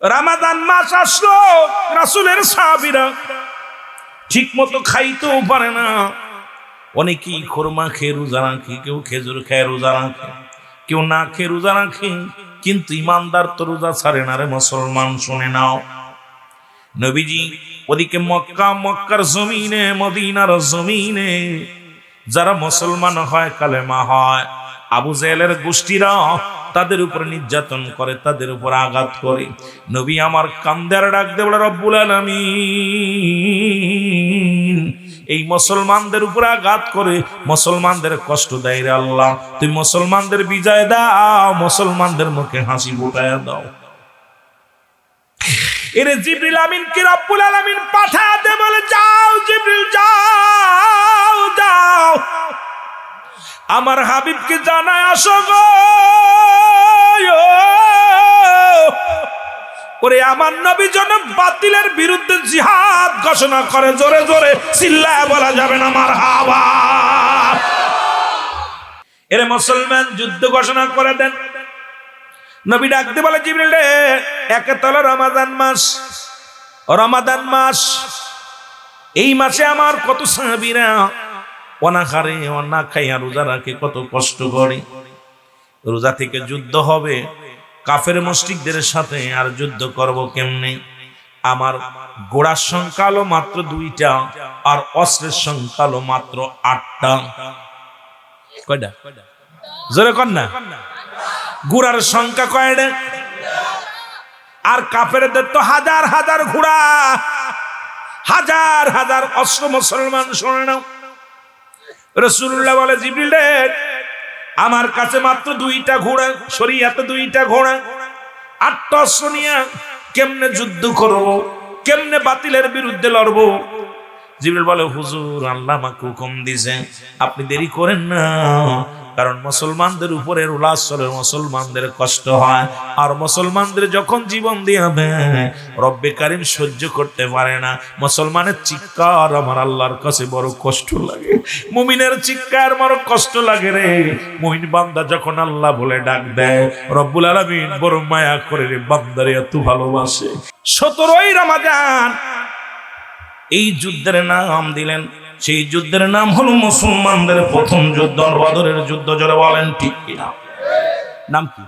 রমাদান মাস আসলো, রাসূলের সাহাবীরা ঠিক মতো খাইতেও পারে না। অনেকেই খুরমা খেয়ে রোজা রাখে, কেউ খেজুর খেয়ে রোজা রাখে, কেউ না খেয়ে রোজা রাখে, কিন্তু ইমানদার তো রোজা ছাড়ে না রে মুসলমান। শুনে নাও, নবীজি ওদিকে মক্কার জমিনে, মদিনার জমিনে যারা মুসলমান হয়, কালেমা হয়, আবু জেহেলের গোষ্ঠীরা তাদের উপর নির্যাতন করে, তাদের উপর আঘাত করে। নবী আমার কান্দার ডাক দিয়ে বলে, রব্বুল আলামিন এই মুসলমানদের উপর আঘাত করে মুসলমানদের কষ্ট দেয় রে আল্লাহ, তুমি মুসলমানদের বিজয় দাও, মুসলমানদের মুখে হাসি ফুটায়া দাও। এরে জিবরিল আমিন কি রব্বুল আলামিন পাঠাতে বলে, যাও জিবরিল যাও যাও, আমার হাবিবকে জানায় আসো গো, ওরে আমার নবী যেন বাতিলের বিরুদ্ধে জিহাদ ঘোষণা করে। জোরে জোরে চিল্লায় বলা যাবে না মারহাবা। এরে মুসলমান যুদ্ধ ঘোষণা করে দেন। নবী ডাকতে বলে, জিবরিল রে, একে তলে রমাদান মাস, রমাদান মাস, এই মাসে আমার কত সাহাবীরা অনাহারে অনা খাইয়া রোজা রাখে, কত কষ্ট করে। রোজা থেকে যুদ্ধ হবে কাফের মুশরিকদের সাথে, আর যুদ্ধ করব কেমনে? আমার ঘোড়ার সংখ্যা হলো মাত্র 2টা, আর অস্ত্রের সংখ্যা হলো মাত্র 8টা। কয়টা? জোরে কর না। ঘোড়ার সংখ্যা কয়টা? আর কাফেরদের তো হাজার হাজার ঘোড়া, হাজার হাজার অস্ত্র। মুসলমান শোনে নাও, রাসূলুল্লাহ বলে, জিবরিল রে, আমার কাছে মাত্র 2টা ঘোড়া, শরীয়তে 2টা ঘোড়া, 8টা অস্ত্র নিয়ে কেমনে যুদ্ধ করব, কেমনে বাতিলের বিরুদ্ধে লড়ব? জিবরিল বলে, হুজুর আল্লাহ আমাকে হুকুম দিয়েছে আপনি দেরি করেন না, কারণ মুসলমানদের উপরে রুলাস চলে, মুসলমানদের কষ্ট হয়, আর মুসলমানদের যখন জীবন দিয়ে দেয় রব্বে কারীম সহ্য করতে পারে না। মুসলমানের চিৎকার আমার আল্লাহর কাছে বড় কষ্ট লাগে, মুমিনের চিৎকার বড় কষ্ট লাগে রে। মুমিন বান্দা যখন আল্লাহ বলে ডাক দেয়, রব্বুল আলামিন বড় মায়া করে রে বান্দারে এত ভালোবাসে। 17ই রমাদান এই যুদ্ধের নাম দিলেন, সেই যুদ্ধের নাম হলো মুসলমানদের প্রথম যুদ্ধ, বদরের যুদ্ধ। যারা বলেন ঠিক কিনা? নাম কি?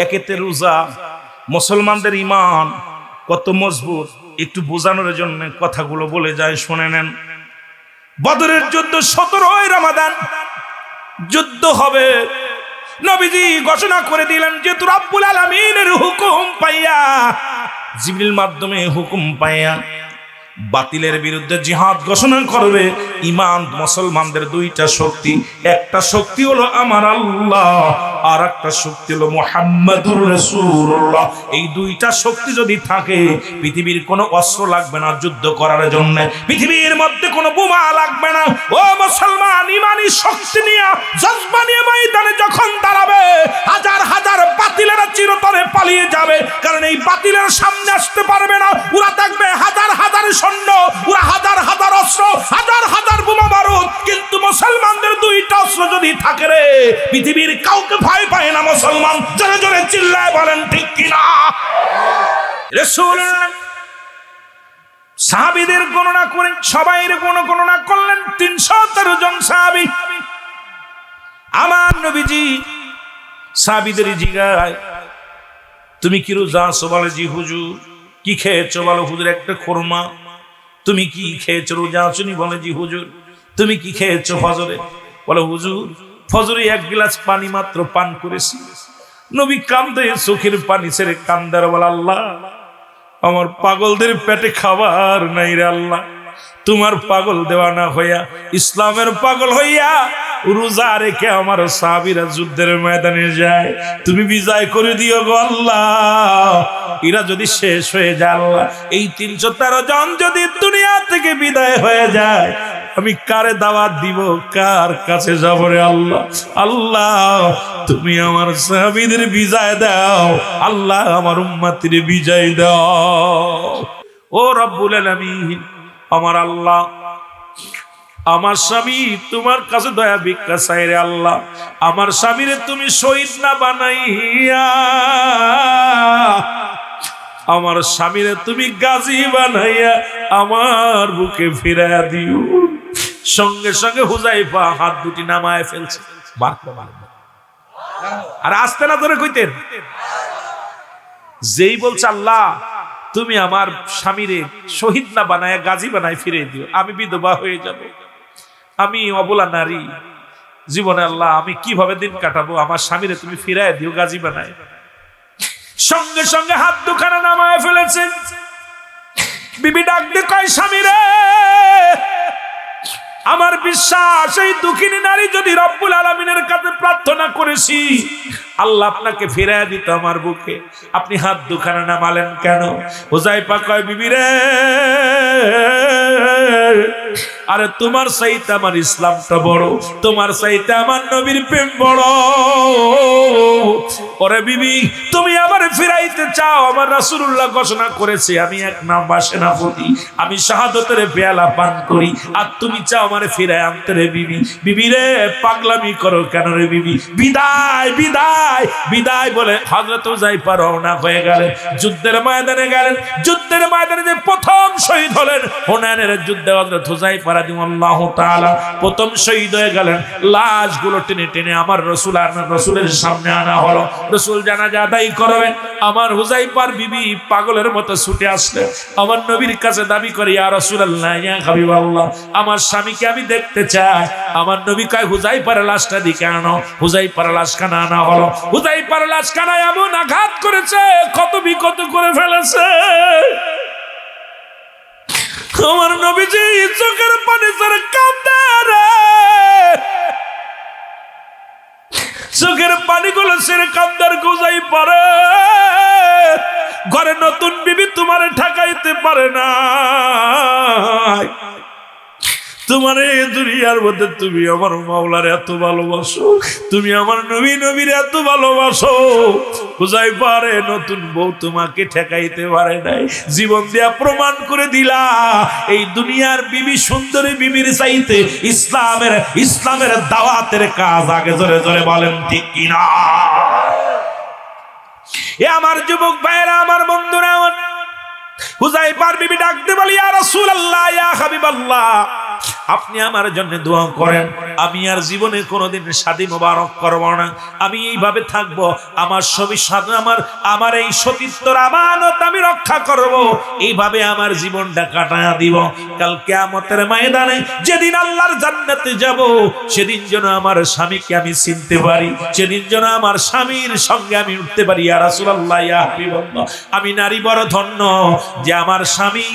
একেতে রোজা, মুসলমানদের ঈমান কত মজবুত একটু বোঝানোর জন্য কথাগুলো বলে যায়, শুনে নেন। বদরের যুদ্ধ 17ই রমাদান যুদ্ধ হবে। নবীজি ঘোষণা করে দিলেন, যেহেতু রব্বুল আলামিনের হুকুম পাইয়া, জিবরিল মাধ্যমে হুকুম পাইয়া বাতিলের বিরুদ্ধে জিহাদ ঘোষণা করবে। ঈমান মুসলমানদের 2টা শক্তি, একটা শক্তি হলো আমার আল্লাহ, আর একটা শক্তি হলো মুহাম্মাদুর রাসূলুল্লাহ। এই 2টা শক্তি যদি থাকে, পৃথিবীর কোনো অস্ত্র লাগবে না যুদ্ধ করার জন্য, পৃথিবীর মধ্যে কোনো বোমা লাগবে না। ও মুসলমান, ঈমানি শক্তি নিয়ে, জজবা নিয়ে ময়দানে যখন দাঁড়াবে, হাজার হাজার বাতিলেরা চিরতরে পালিয়ে যাবে, কারণ এই বাতিলের সামনে আসতে পারবে না। ওরা থাকবে হাজার হাজার সৈন্য, ওরা হাজার হাজার অস্ত্র, হাজার হাজার বোমা বারুদ, কিন্তু মুসলমানদের 2টা অস্ত্র যদি থাকে রে, পৃথিবীর কাউকে ভয় পায় না মুসলমান। জোরে জোরে চিল্লায় বলেন ঠিক কিনা? রাসূল সাহাবীদের গণনা করেন, সবাইয়ের গণনা করলেন 313 জন সাহাবী। আমার নবীজি সাহাবীদের জিজ্ঞাসা, তুমি কি রোজা আছো? বলে, জি হুজুর। কি খেয়েছো? বলো, হুজুর একটা খুরমা। তুমি কি খেয়েছো? রোজা আছো নি? বলে, জি হুজুর। তুমি কি খেয়েছো ফজরে? বলে, হুজুর ফজরে 1 গ্লাস পানি মাত্র পান করেছি। নবী কান্দে, চোখের পানি ছেড়ে কান্দার বলে, আল্লাহ আমার পাগলদের পেটে খাবার নাই রে আল্লাহ, তোমার পাগল দেওয়ানা হইয়া, ইসলামের পাগল হইয়া রোজা রেখে আমার সাহাবীরা যুদ্ধের ময়দানে যায়, তুমি বিজয় করে দিও গো আল্লাহ। এরা যদি শেষ হয়ে যায় আল্লাহ, এই 313 জন যদি দুনিয়া থেকে বিদায় হয়ে যায়, আমি কারে দাওয়াত দিব, কার কাছে যাব রে আল্লাহ? আল্লাহ তুমি আমার সাহাবীদের বিজয় দাও, আল্লাহ আমার উম্মতের বিজয় দাও। ও রব্বুল আলামিন, আমার আল্লাহ, আমার স্বামী তোমার কাছে দয়া ভিক্ষা চাই রে আল্লাহ, আমার স্বামীরে তুমি শহীদ না বানাইয়া আমার স্বামীরে তুমি গাজী বানাইয়া আমার বুকে ফিরাইয়া দিও। সঙ্গে সঙ্গে হুজাইফা হাত দুটি নামায় ফেলছে। আর আসতে না ধরে কইতেন, যেই বলছে আল্লাহ তুমি আমার স্বামীরে শহীদ না বানায় গাজী বানায় ফিরে দিও, আমি বিধবা হয়ে যাব, আমি অবলা নারী, জীবনে আল্লাহ আমি কিভাবে দিন কাটাবো, আমার স্বামীরে তুমি ফিরায় দিও গাজী বানায়। সঙ্গে সঙ্গে হাত দুখানা নামায় ফেলেছে। বিবি ডাক দিয়ে কয় স্বামীরে, আমার বিশ্বাস এই দুঃখিনী নারী যদি রব্বুল আলামিনের কাছে প্রার্থনা করেছি আল্লাহ আপনাকে ফিরায় দিত আমার বুকে, আপনি হাত দুখানা নামালেন কেন? হুজাইফা কয় বিবি রে, আরে তোমার চাইতে আমার ইসলামটা বড়, তোমার চাইতে আমার নবীর প্রেম বড়। ওরে বিবি, তুমি আমার ফিরাইতে চাও, আমার রাসূলুল্লাহ ঘোষণা করেছে আমি এক নাম্বার সেনাপতি, আমি শাহাদতের পেয়ালা পান করি, আর তুমি চাও আমার ফিরায় আনতে রে বিবি। বিবি রে পাগলামি করো কেন রে বিবি, বিদায় বিদায় বিদায় বলে হযরত হুজাইফা রওনা হয়ে গেলেন, যুদ্ধের ময়দানে গেলেন। যুদ্ধের ময়দানে যে প্রথম শহীদ হলেন হুনাইনের যুদ্ধে হযরত হুজাইফা রাদিয়াল্লাহু তাআলা প্রথম শহীদ হয়ে গেলেন। লাশগুলো টেনে টেনে আমার রাসূল আর রাসূলের সামনে আনা হলো। রাসূল জানাজা আদায় করবেন, আমার হুজাইফার বিবি পাগলের মতো ছুটে আসলেন, আমার নবীর কাছে দাবি করে ইয়া রাসূলুল্লাহ ইয়া হাবিবাল্লাহ, আমার স্বামীকে আমি দেখতে চাই। আমার নবী কয় হুজাইফার লাশটা দিকে আনো। হুজাইফার লাশ কানা আনা হলো। হুজাইফার লাশ কানা এমন আঘাত করেছে, কত বিকত করে ফেলেছে। আমার নবীজি চোখের পানি ছেড়ে কাঁদে রে, চোখের পানিগুলো ছেড়ে কান্দার গোজাই পারে। ঘরে নতুন বিবি তোমারে ঠকাইতে পারে না, তোমার এই দুনিয়ার মধ্যে তুমি আমার মাওলার এত ভালোবাসো, তুমি আমার নবী নবীর এত ভালোবাসো। হুজাইফা রে, নতুন বউ তোমাকে ঠেকাইতে পারে নাই, জীবন দিয়া প্রমাণ করে দিলা এই দুনিয়ার বিবি সুন্দরী বিবির চাইতে ইসলামের দাওয়াতের কাজ আগে। জোরে জোরে বলেন ঠিক কিনা? এ আমার যুবক ভাইরা, আমার বন্ধুরা, হুজাইফার বিবি ডাকতে বলি ইয়া রাসূলুল্লাহ ইয়া হাবিবাল্লাহ, আপনি আমার জন্য দোয়া করেন, আমি আর জীবনে কোনোদিন শাদী মোবারক করব না, আমি এইভাবে থাকবো, আমার স্বামী আমার এই সতীত্বর আমানত আমি রক্ষা করব, এইভাবে আমার জীবনটা কাটায়া দিব। কাল কিয়ামতের ময়দানে যেদিন আল্লাহর জান্নাতে যাব, সেদিন যেন আমার স্বামীকে আমি চিনতে পারি, সেদিন যেন আমার স্বামীর সঙ্গে আমি উঠতে পারি। ইয়া রাসূলুল্লাহ ইয়া হাবিবাল্লাহ, আমি নারী বড় ধন্য যে আমার স্বামী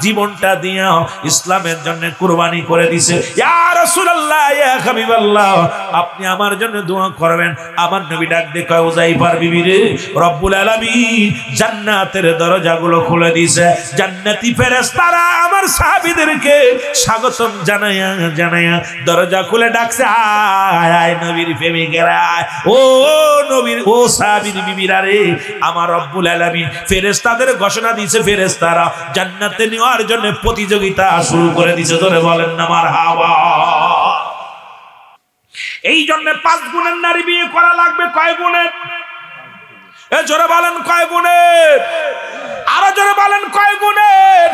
জীবনটা দিয়া ইসলামের জন্য কুরবানি করে দিয়েছে। ইয়া রাসূলুল্লাহ ইয়া হাবিবাল্লাহ, আপনি আমার জন্য দোয়া করবেন। আমার নবী ডাক দিয়ে কয় হুজাইফার বিবি রে, রব্বুল আলামিন জান্নাতের দরজাগুলো খুলে দিয়েছে, জান্নাতি ফেরেশতারা আমার সাহাবীদেরকে স্বাগতম জানায়া দরজা খুলে ডাকছে, আয় আয় নবীর প্রেমিকেরা, ও নবীর ও সাহাবীর বিবিরা রে, আমার রব্বুল আলামিন ফেরেশতাদের ঘোষণা দিয়েছে, ফেরেশতারা জান্নাতে নেওয়ার জন্য প্রতিযোগিতা শুরু করে দিয়েছে। ধরে বলেন না মারহাবা। এই জন্য 5 গুণের নারী বিয়ে করা লাগবে। কয় গুণের? এ জোরে বলেন কয় গুণের? আরো জোরে বলেন কয় গুণের?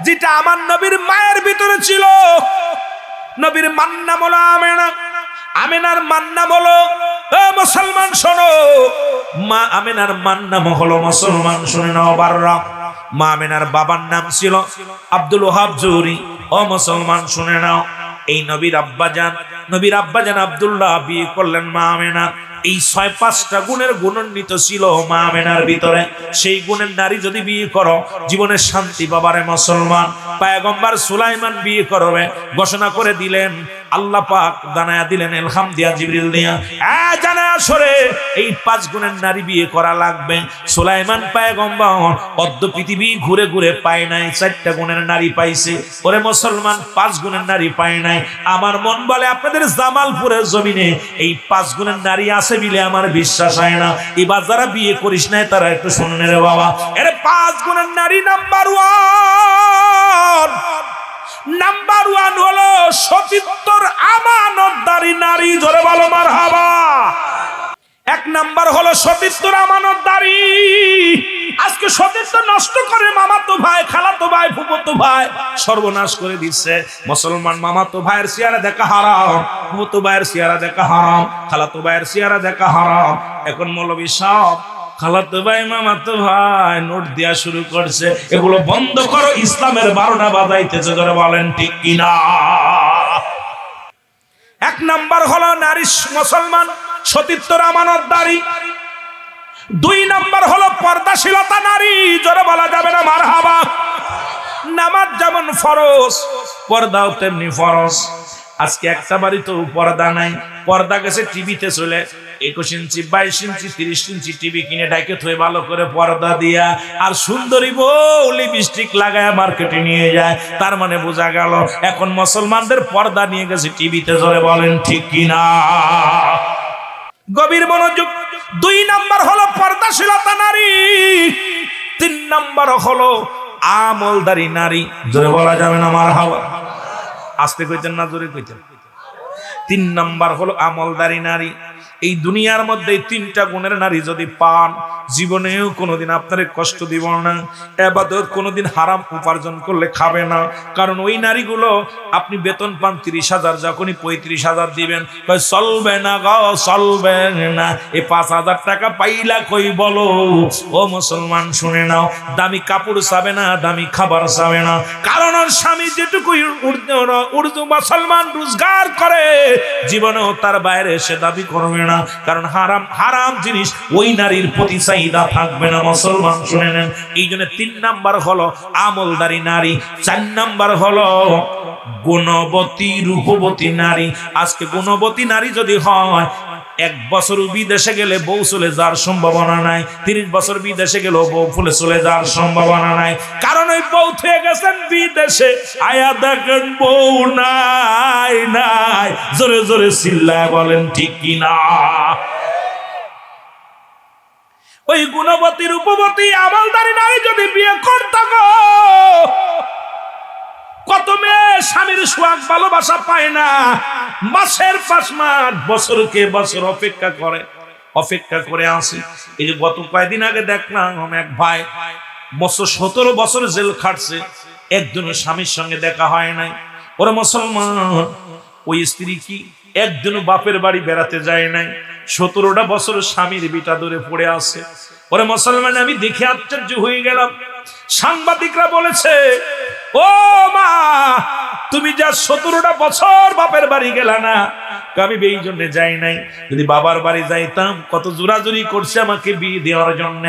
যেটা আমার নবীর মায়ের ভিতরে ছিল। নবীর মার নাম হলো আমেনা, আমেনার মার নাম হলো, মুসলমান শোনো, মা আমেনার মার নাম হলো, মুসলমান শুনে নাও, বাররা। মা আমেনার বাবার নাম ছিল আব্দুল ওহাব জুহরি। ও মুসলমান শুনে নাও, এই নবীর আব্বাজান আব্দুল্লাহ বিয়ে করলেন মা আমেনা। এই 6-5টা গুণের গুণান্বিত ছিল মা আমেনার ভিতরে। সেই গুণের নারী যদি বিয়ে করো, জীবনে শান্তি পাবারে মুসলমান। পয়গম্বর সুলাইমান বিয়ে করবে ঘোষণা করে দিলেন, আল্লাহ পাক জানায়া দিলেন ইলহাম দিয়া, জিবরিল দিয়া জানায়া সরে এই 5 গুণের নারী বিয়ে করা লাগবে। সুলাইমান পয়গম্বর অর্ধ পৃথিবী ঘুরে ঘুরে পায় নাই, 4টা গুণের নারী পাইছে। ওরে মুসলমান, 5 গুণের নারী পায় নাই। আমার মন বলে আপনাদের জামালপুরের জমিনে এই 5 গুণের নারী আছে বিলে আমার বিশ্বাস হয় না। এবার যারা বিয়ে করিস নাই তারা একটু শুনুন রে বাবা, এর 5 গুণের নারী নাম্বার 1 হলো সতীত্বর আমানতদারী নারী। জোরে বলো মারহাবা। 1 নাম্বার হলো সতীত্বর আমানতদারী। সতীত্ব নষ্ট করে মামাতো ভাই, খালাতো ভাই, ফুফাতো ভাই সর্বনাশ করে দিচ্ছে। মুসলমান মামাতো ভাইয়ের চেহারা দেখা হারাম, ফুফাতো ভাইয়ের চেহারা দেখা হারাম, খালাতো ভাইয়ের চেহারা দেখা হারাম। এখন মৌলবী সব খালাতো ভাই মামাতো ভাই নোট দেয়া শুরু করছে। এগুলো বন্ধ করো, ইসলামের 12টা বাজাইতেছে। ধরে বলেন ঠিক কিনা? এক নাম্বার হলো নারী মুসলমান সতীত্বর আমানতদারি। 2 নাম্বার হলো পর্দাশীলতা নারী। জোরে বলা যাবে না মারহাবা। নামাজ যেমন ফরজ, পর্দাও তেমনি ফরজ। আজকে একটা বাড়িতেও পর্দা নাই, পর্দা গেছে টিভিতে চলে। 21 ইঞ্চি, 22 ইঞ্চি, 30 ইঞ্চি টিভি কিনে ডাইকে থয়ে ভালো করে পর্দা দিয়া, আর সুন্দরী বউ লিপস্টিক লাগায় মার্কেটে নিয়ে যায়। তার মানে বোঝা গেল এখন মুসলমানদের পর্দা নিয়ে গেছে টিভিতে। জোরে বলেন ঠিক কিনা? গভীর মনোযোগ। 2 নাম্বার হলো পর্দাশীলতা নারী। 3 নাম্বার হলো আমলদারি নারী। জোরে বলা যাবে না মারহাবা। আস্তে কইতেন না জোরে কইতেন? 3 নাম্বার হলো আমলদারি নারী। এই দুনিয়ার মধ্যে 3টা গুণের নারী যদি পান, জীবনেও কোনোদিন আপনারে কষ্ট দিব না। ইবাদত কোনোদিন হারাম উপার্জন করলে খাবে না। কারণ ওই নারীগুলো আপনি বেতন পান 30,000, যখনই 35,000 দিবেন কই চলবে না গো, চলবে না। এই 5,000 টাকা পাইলা কই বলো? ও মুসলমান শুনে নাও, দামি কাপড় চাবে না, দামি খাবার চাবে না। কারণ ওর স্বামী যেটুকু উর্দু মুসলমান রোজগার করে, জীবনেও তার বাইরে সে দাবি করবে না। কারণ হারাম হারাম জিনিস ওই নারীর প্রতি চাহিদা থাকবে না। মুসলমান শুনে নেন। এই জন্য 3 নাম্বার হলো আমলদারি নারী। 4 নাম্বার হলো গুণবতী রূপবতী নারী। আজকে গুণবতী নারী যদি হয়, 1 বছর বিদেশে গেলে বউ চলে যাওয়ার সম্ভাবনা নাই। 30 বছর বিদেশে গেলেও বউ ফুলে চলে যাওয়ার সম্ভাবনা নাই। কারণ ওই বউ থেকে গেছেন বিদেশে, আয়া দেখেন বউ নাই নাই। জোরে জোরে চিল্লায় বলেন ঠিক কিনা? ওই গুণবতী রূপবতী আমলদারি নারী যদি বিয়ে করতে গো, কত মেয়ে স্বামীর সোহাগ ভালোবাসা পায় না। মাসের 5 মাস, বছরকে বছর অপেক্ষা করে আসে। এই যে গত কয়েকদিন আগে দেখলাম এক ভাই 17 বছর জেল খাটছে, একজনের স্বামীর সঙ্গে দেখা হয় নাই। ওরা মুসলমান, ওই স্ত্রী কি একজনও বাপের বাড়ি বেড়াতে যায় নাই। 17টা বছর স্বামীর বিটা ধরে পড়ে আছে। ওরা মুসলমান, আমি দেখে আশ্চর্য হয়ে গেলাম। সাংবাদিকরা বলেছে, ও মা তুমি যা 17টা বছর বাপের বাড়ি গেলা না। আমি এই জন্য যাই নাই। যদি বাবার বাড়ি যাইতাম, কত জোরাজুরি করছে আমাকে বিয়ে দেওয়ার জন্য,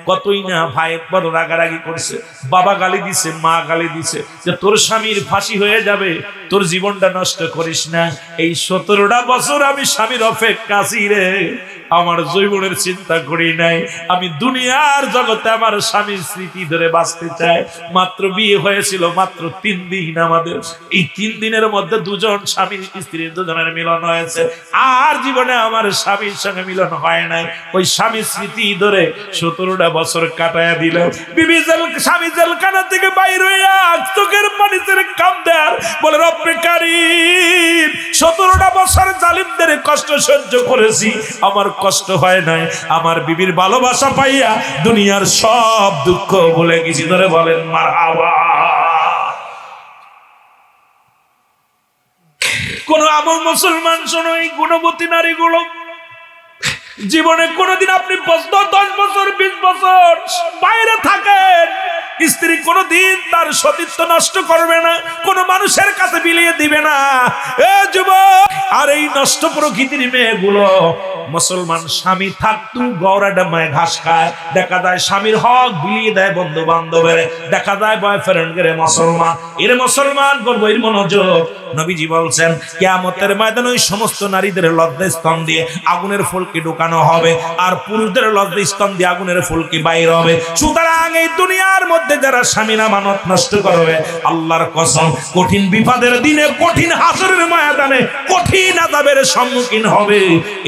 কতই না ভাই বড় রাগারাগি করছে, বাবা গালি দিছে, মা গালি দিছে যে তোর স্বামীর ফাঁসি হয়ে যাবে, তোর জীবনটা নষ্ট করিস না। এই 17টা বছর আমি স্বামীর অপেক্ষা আছি রে, আমার জীবনের চিন্তা করি নাই। আমি দুনিয়ার জগতে আমার স্বামীর স্মৃতি ধরে বাঁচতে চাই। মাত্র বিয়ে হয়েছিল মাত্র 3 দিন আমাদের। এই 3 দিনের মধ্যে 2জন স্বামী স্ত্রীর 2জনের মিলন হয়েছে। আর জীবনে আমার স্বামীর সঙ্গে মিলন হয় নাই। ওই স্বামীর স্মৃতি ধরে 17টা বছর কাটায়া দিল। বিবি স্বামী জেলখানা থেকে বাইর হইয়া চোখের পানি ছেড়ে কাঁদে আর বলে, রব্বে কারীম 17টা বছর জালিমদের কষ্ট সহ্য করেছি, আমার কষ্ট হয় নাই। আমার বিবির ভালোবাসা পাইয়া দুনিয়ার সব দুঃখ ভুলে গেছি। ধরে বলেন মারহাবা। কোন আমল মুসলমান শোনো, এই গুণবতী নারীগুলো জীবনে কোনোদিন আপনি 10 বছর 20 বছর বাইরে থাকেন, স্ত্রী কোনোদিন তার সতীত্ব নষ্ট করবে না, কোন মানুষের কাছে বিলিয়ে দিবে না। এ যুবক, আর এই নষ্ট প্রকৃতির মেয়েগুলো মুসলমান স্বামী থাকতু গৌরাটা মায়ে ঘাস খায়। দেখা যায় স্বামীর হক বিলিয়ে দেয় বন্ধু বান্ধবের, দেখা যায় বয়ফ্রেন্ডের। মুসলমান এর মুসলমান করবো, এর মনোযোগ। নবীজি বলছেন কিয়ামতের ময়দানে ওই সমস্ত নারীদের লজ্জা স্তন দিয়ে আগুনের ফুলকি ঢোকানো হবে, আর পুরুষদের লজ্জা স্তন দিয়ে আগুনের ফুলকি বাইর হবে। সুতরাং এই দুনিয়ার মধ্যে যারা স্বামীর আমানত নষ্ট করবে, আল্লাহর কসম কঠিন বিপদের দিনে, কঠিন হাসরের ময়দানে কঠিন আযাবের সম্মুখীন হবে।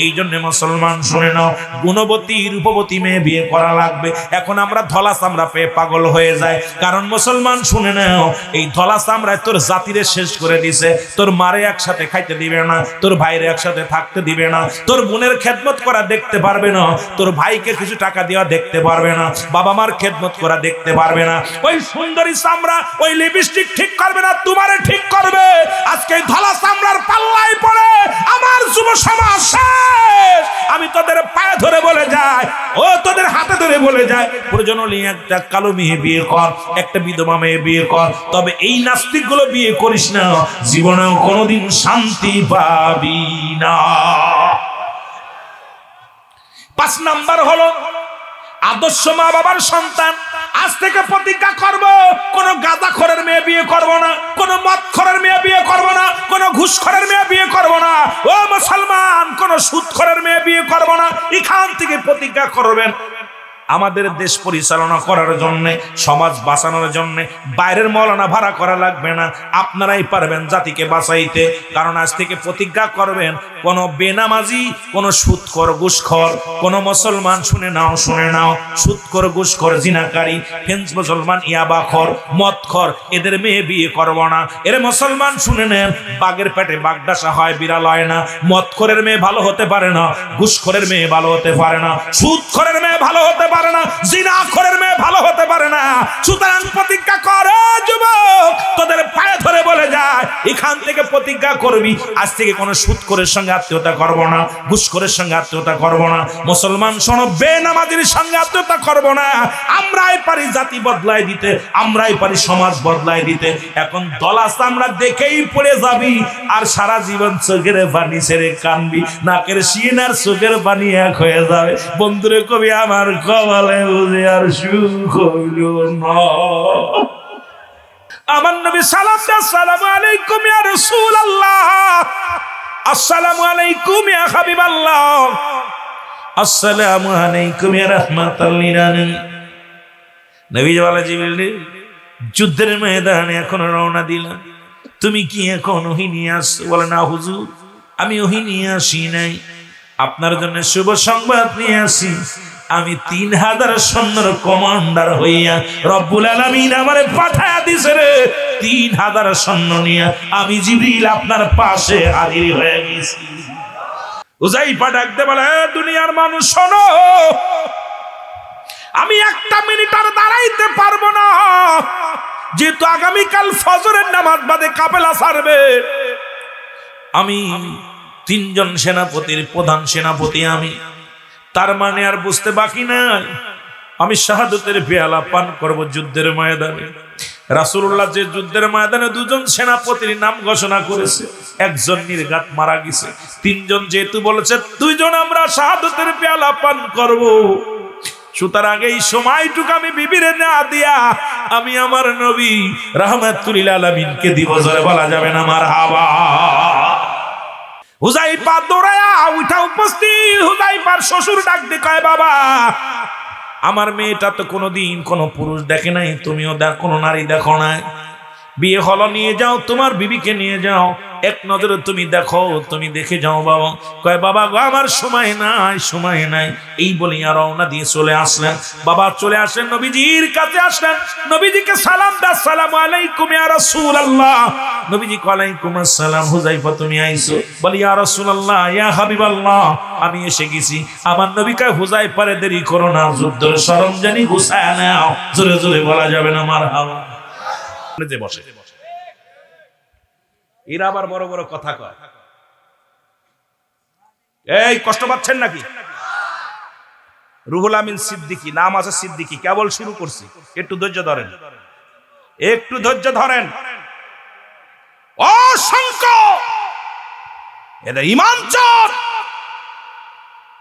এই জন্য মুসলমান শুনে নাও, গুণবতী রূপবতী মেয়ে বিয়ে করা লাগবে। এখন আমরা ধলা চামড়া পেয়ে পাগল হয়ে যায়, কারণ মুসলমান শুনে নাও, এই ধলা চামড়ায় তোর জাতিরে শেষ করে দিছে। তোর মারে একসাথে খাইতে দিবে না, তোর ভাইরে একসাথে থাকতে দিবে না, তোর বোনের খেদমত করা দেখতে পারবে না, তোর ভাইকে কিছু টাকা দেওয়া দেখতে পারবে না, বাবা মার খেদমত করা দেখতে পারবে না। ওই সুন্দরী চামড়া ওই লিপস্টিক ঠিক করবে না, তোমারে ঠিক করবে। আজকে ধলা চামড়ার পাল্লায় পড়ে আমার যুব সমাজ শেষ। আমি তোদের পায়ে ধরে বলে যাই, ও তোদের হাতে ধরে বলে যায়, প্রয়োজন হলে একটা কালো মেয়ে বিয়ে কর, একটা বিধবা মেয়ে বিয়ে কর, তবে এই নাস্তিক গুলো বিয়ে করিস না, জীবনেও কোনোদিন শান্তি পাবি না। 5 নাম্বার হলো আদর্শ মা বাবার সন্তান। আজ থেকে প্রতিজ্ঞা করব, কোন গাঁজাখোরের মেয়ে বিয়ে করব না, কোন মদখোরের মেয়ে বিয়ে করব না, কোন ঘুষখোরের মেয়ে বিয়ে করব না। ও মুসলমান, কোন সুদখোরের মেয়ে বিয়ে করব না। এখান থেকে প্রতিজ্ঞা করবেন। আমাদের দেশ পরিচালনা করার জন্য, সমাজ বাঁচানোর জন্য বাইরের মৌলানা ভাড়া করা লাগবে না, আপনারাই পারবেন জাতিকে বাঁচাইতে। কারণ আজ থেকে প্রতিজ্ঞা করবেন, কোন বেনামাজি, কোন সুদখোর ঘুষখোর, কোন মুসলমান, শুনে নাও শুনে নাও, সুদখোর ঘুষখোর জিনাকারী ফেঞ্চ মুসলমান ইয়াবাখোর মদখোর এদের মেয়ে বিয়ে করব না। এর মুসলমান শুনে নেন, বাঘের পেটে বাগডাসা হয়, বিড়াল হয় না। মদখোরের মেয়ে ভালো হতে পারে না, ঘুষখোরের মেয়ে ভালো হতে পারে না, সুদখোরের মেয়ে ভালো হতে পারে না, জিনাখোরের মেয়ে ভালো হতে পারে না। সুতরাং প্রতিজ্ঞা করে যুবক, তোদের পায়ে ধরে বলে যায়, এখান থেকে প্রতিজ্ঞা করবি, আজ থেকে কোনো সুদখোরের সঙ্গে আত্মীয়তা করব না, ঘুষখোরের সঙ্গে আত্মীয়তা করব না। মুসলমান শোনো, বেনামাজির সঙ্গে আত্মীয়তা করব না। আমরাই পারি জাতি বদলায় দিতে, আমরাই পারি সমাজ বদলায় দিতে। এখন দলাস আমরা দেখেই পড়ে যাবি, আর সারা জীবন চোখের পানি ছেড়ে কানবি, নাকের শিন আর চোখের পানি এক হয়ে যাবে। বন্ধুরে কবি, আমার কপালে বুঝে আর সুখ হইল না। আমার নবী সালাম দে, আসসালামু আলাইকুম ইয়া রাসূলুল্লাহ, আসসালামু আলাইকুম ইয়া হাবিবাল্লাহ, আসসালামু আলাইকুম ইয়া রাহমাতাল লিল আলামিন। নবী বলে, জিবরিল, যুদ্ধের ময়দানে এখন রওনা দিলাম, তুমি কি এখন ওহী নিয়ে আসছো? বলে, না হুজুর, আমি ওহী নিয়ে আসি নাই, আপনার জন্য শুভ সংবাদ নিয়ে আসি। আমি 3000 সৈন্যের কমান্ডার হইয়া রব্বুল আলামিন আমারে পাঠায়া দিছে রে। 3000 সৈন্য নিয়ে আমি জিবরিল আপনার পাশে হাজির হয়ে গেছি। হুযায়ফা ডাকতে বলে, দুনিয়ার মানুষ শোনো, আমি একটা মিনিট আর দাঁড়াইতে পারবো না, যেহেতু আগামীকাল ফজরের নামাজ বাদে কাফেলা ছাড়বে। আমি 3 জন সেনাপতির প্রধান সেনাপতি আমি, তার মানে আর বুঝতে বাকি নাই, আমি শাহাদতের পেয়ালা পান করব যুদ্ধের ময়দানে। রাসূলুল্লাহ যে যুদ্ধের ময়দানে 2 জন সেনাপতির নাম ঘোষণা করেছে, একজন নির্ঘাত মারা গেছে, 3 জন যেহেতু বলেছে 2 জন আমরা শাহাদতের পেয়ালা পান করব, সুতরাং এই সময়টুকু আমি বিবিরে না দিয়া আমি আমার নবী রাহমাতুল লিল আলামিনকে দিব। জোরে বলা যাবে না মারহাবা। হুযায়ফা দৌড়ায়া উঠা উপস্থিত। হুযায়ফার শ্বশুর ডাক দিয়ে কয়, বাবা, আমার মেয়েটা তো কোনোদিন কোনো পুরুষ দেখে নাই, তুমিও কোনো নারী দেখো নাই, বিয়ে হলো, নিয়ে যাও, তোমার বিবিকে নিয়ে যাও, এক নজরে তুমি দেখো, তুমি দেখে যাও বাবা। কয়, বাবা গো, আমার সময় নাই, সময় নাই। এই বলি আর রওনা দিয়ে চলে আসলেন। বাবা চলে আসেন, নবীজির কাছে আসলেন, নবীজিকে সালাম দা, আসসালামু আলাইকুম ইয়া রাসূলুল্লাহ। নবীজি ওয়ালাইকুম আসসালাম। হুযায়ফা তুমি আইছো? বলি, ইয়া রাসূলুল্লাহ, ইয়া হাবিবাল্লাহ, আমি এসে গেছি। আমার নবী কয়, হুযায়ফারে দেরি করো না, যুদ্ধের সরঞ্জানি গুছায় নাও। জোরে জোরে বলা যাবে না মারহাবা। বসে এরা আবার বড় বড় কথা কয়। এই কষ্ট পাচ্ছেন নাকি? রুহুল আমিন সিদ্দিকী, নাম আছে সিদ্দিকী, কেবল শুরু করছি, একটু ধৈর্য ধরেন, একটু ধৈর্য ধরেন। অসংখ্য এদের ইমান চোর,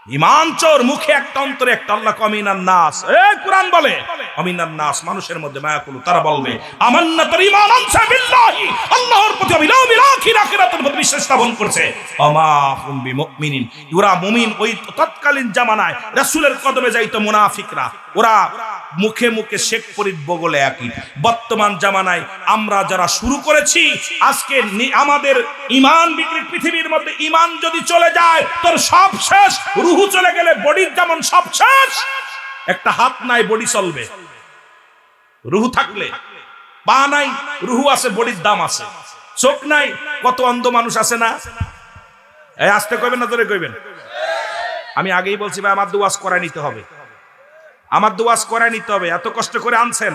ইমান চোর, মুখে একটা অন্তরে একটা। আল্লাহ আমিনান নাস, এই কুরআন বলে আমিনান নাস, মানুষের মধ্যে মায়া করু, তারা বলবে আমান্না, তার ঈমান আনছে বিল্লাহি, আল্লাহর প্রতি, বিল আখির, আখিরাতের প্রতি বিশ্বাস স্থাপন করছে। আমা হুম বিমুমিনিন, ওরা মুমিন। ওই তৎকালীন জামানায় রাসূলের কদমে যাইতো মুনাফিকরা, ওরা মুখে মুখে শেখ ফরিদ বগলে একই। বর্তমান জামানায় আমরা যারা শুরু করেছি, আজকে আমাদের ঈমান বিক্রি, পৃথিবীর মধ্যে ঈমান যদি চলে যায় তোর সব শেষ। রুহু চলে গেলে বডির যেমন সব শেষ, একটা হাত নাই বডি চলবে, রুহু থাকলে। পা নাই, রুহু আছে, বডির দাম আছে। চোখ নাই, কত অন্ধ মানুষ আছে না? এই আস্তে কইবেন না জোরে কইবেন? আমি আগেই বলছি ভাই, আমার দুয়াজ করায় নিতে হবে, আমার দুয়াজ করায় নিতে হবে। এত কষ্ট করে আনছেন,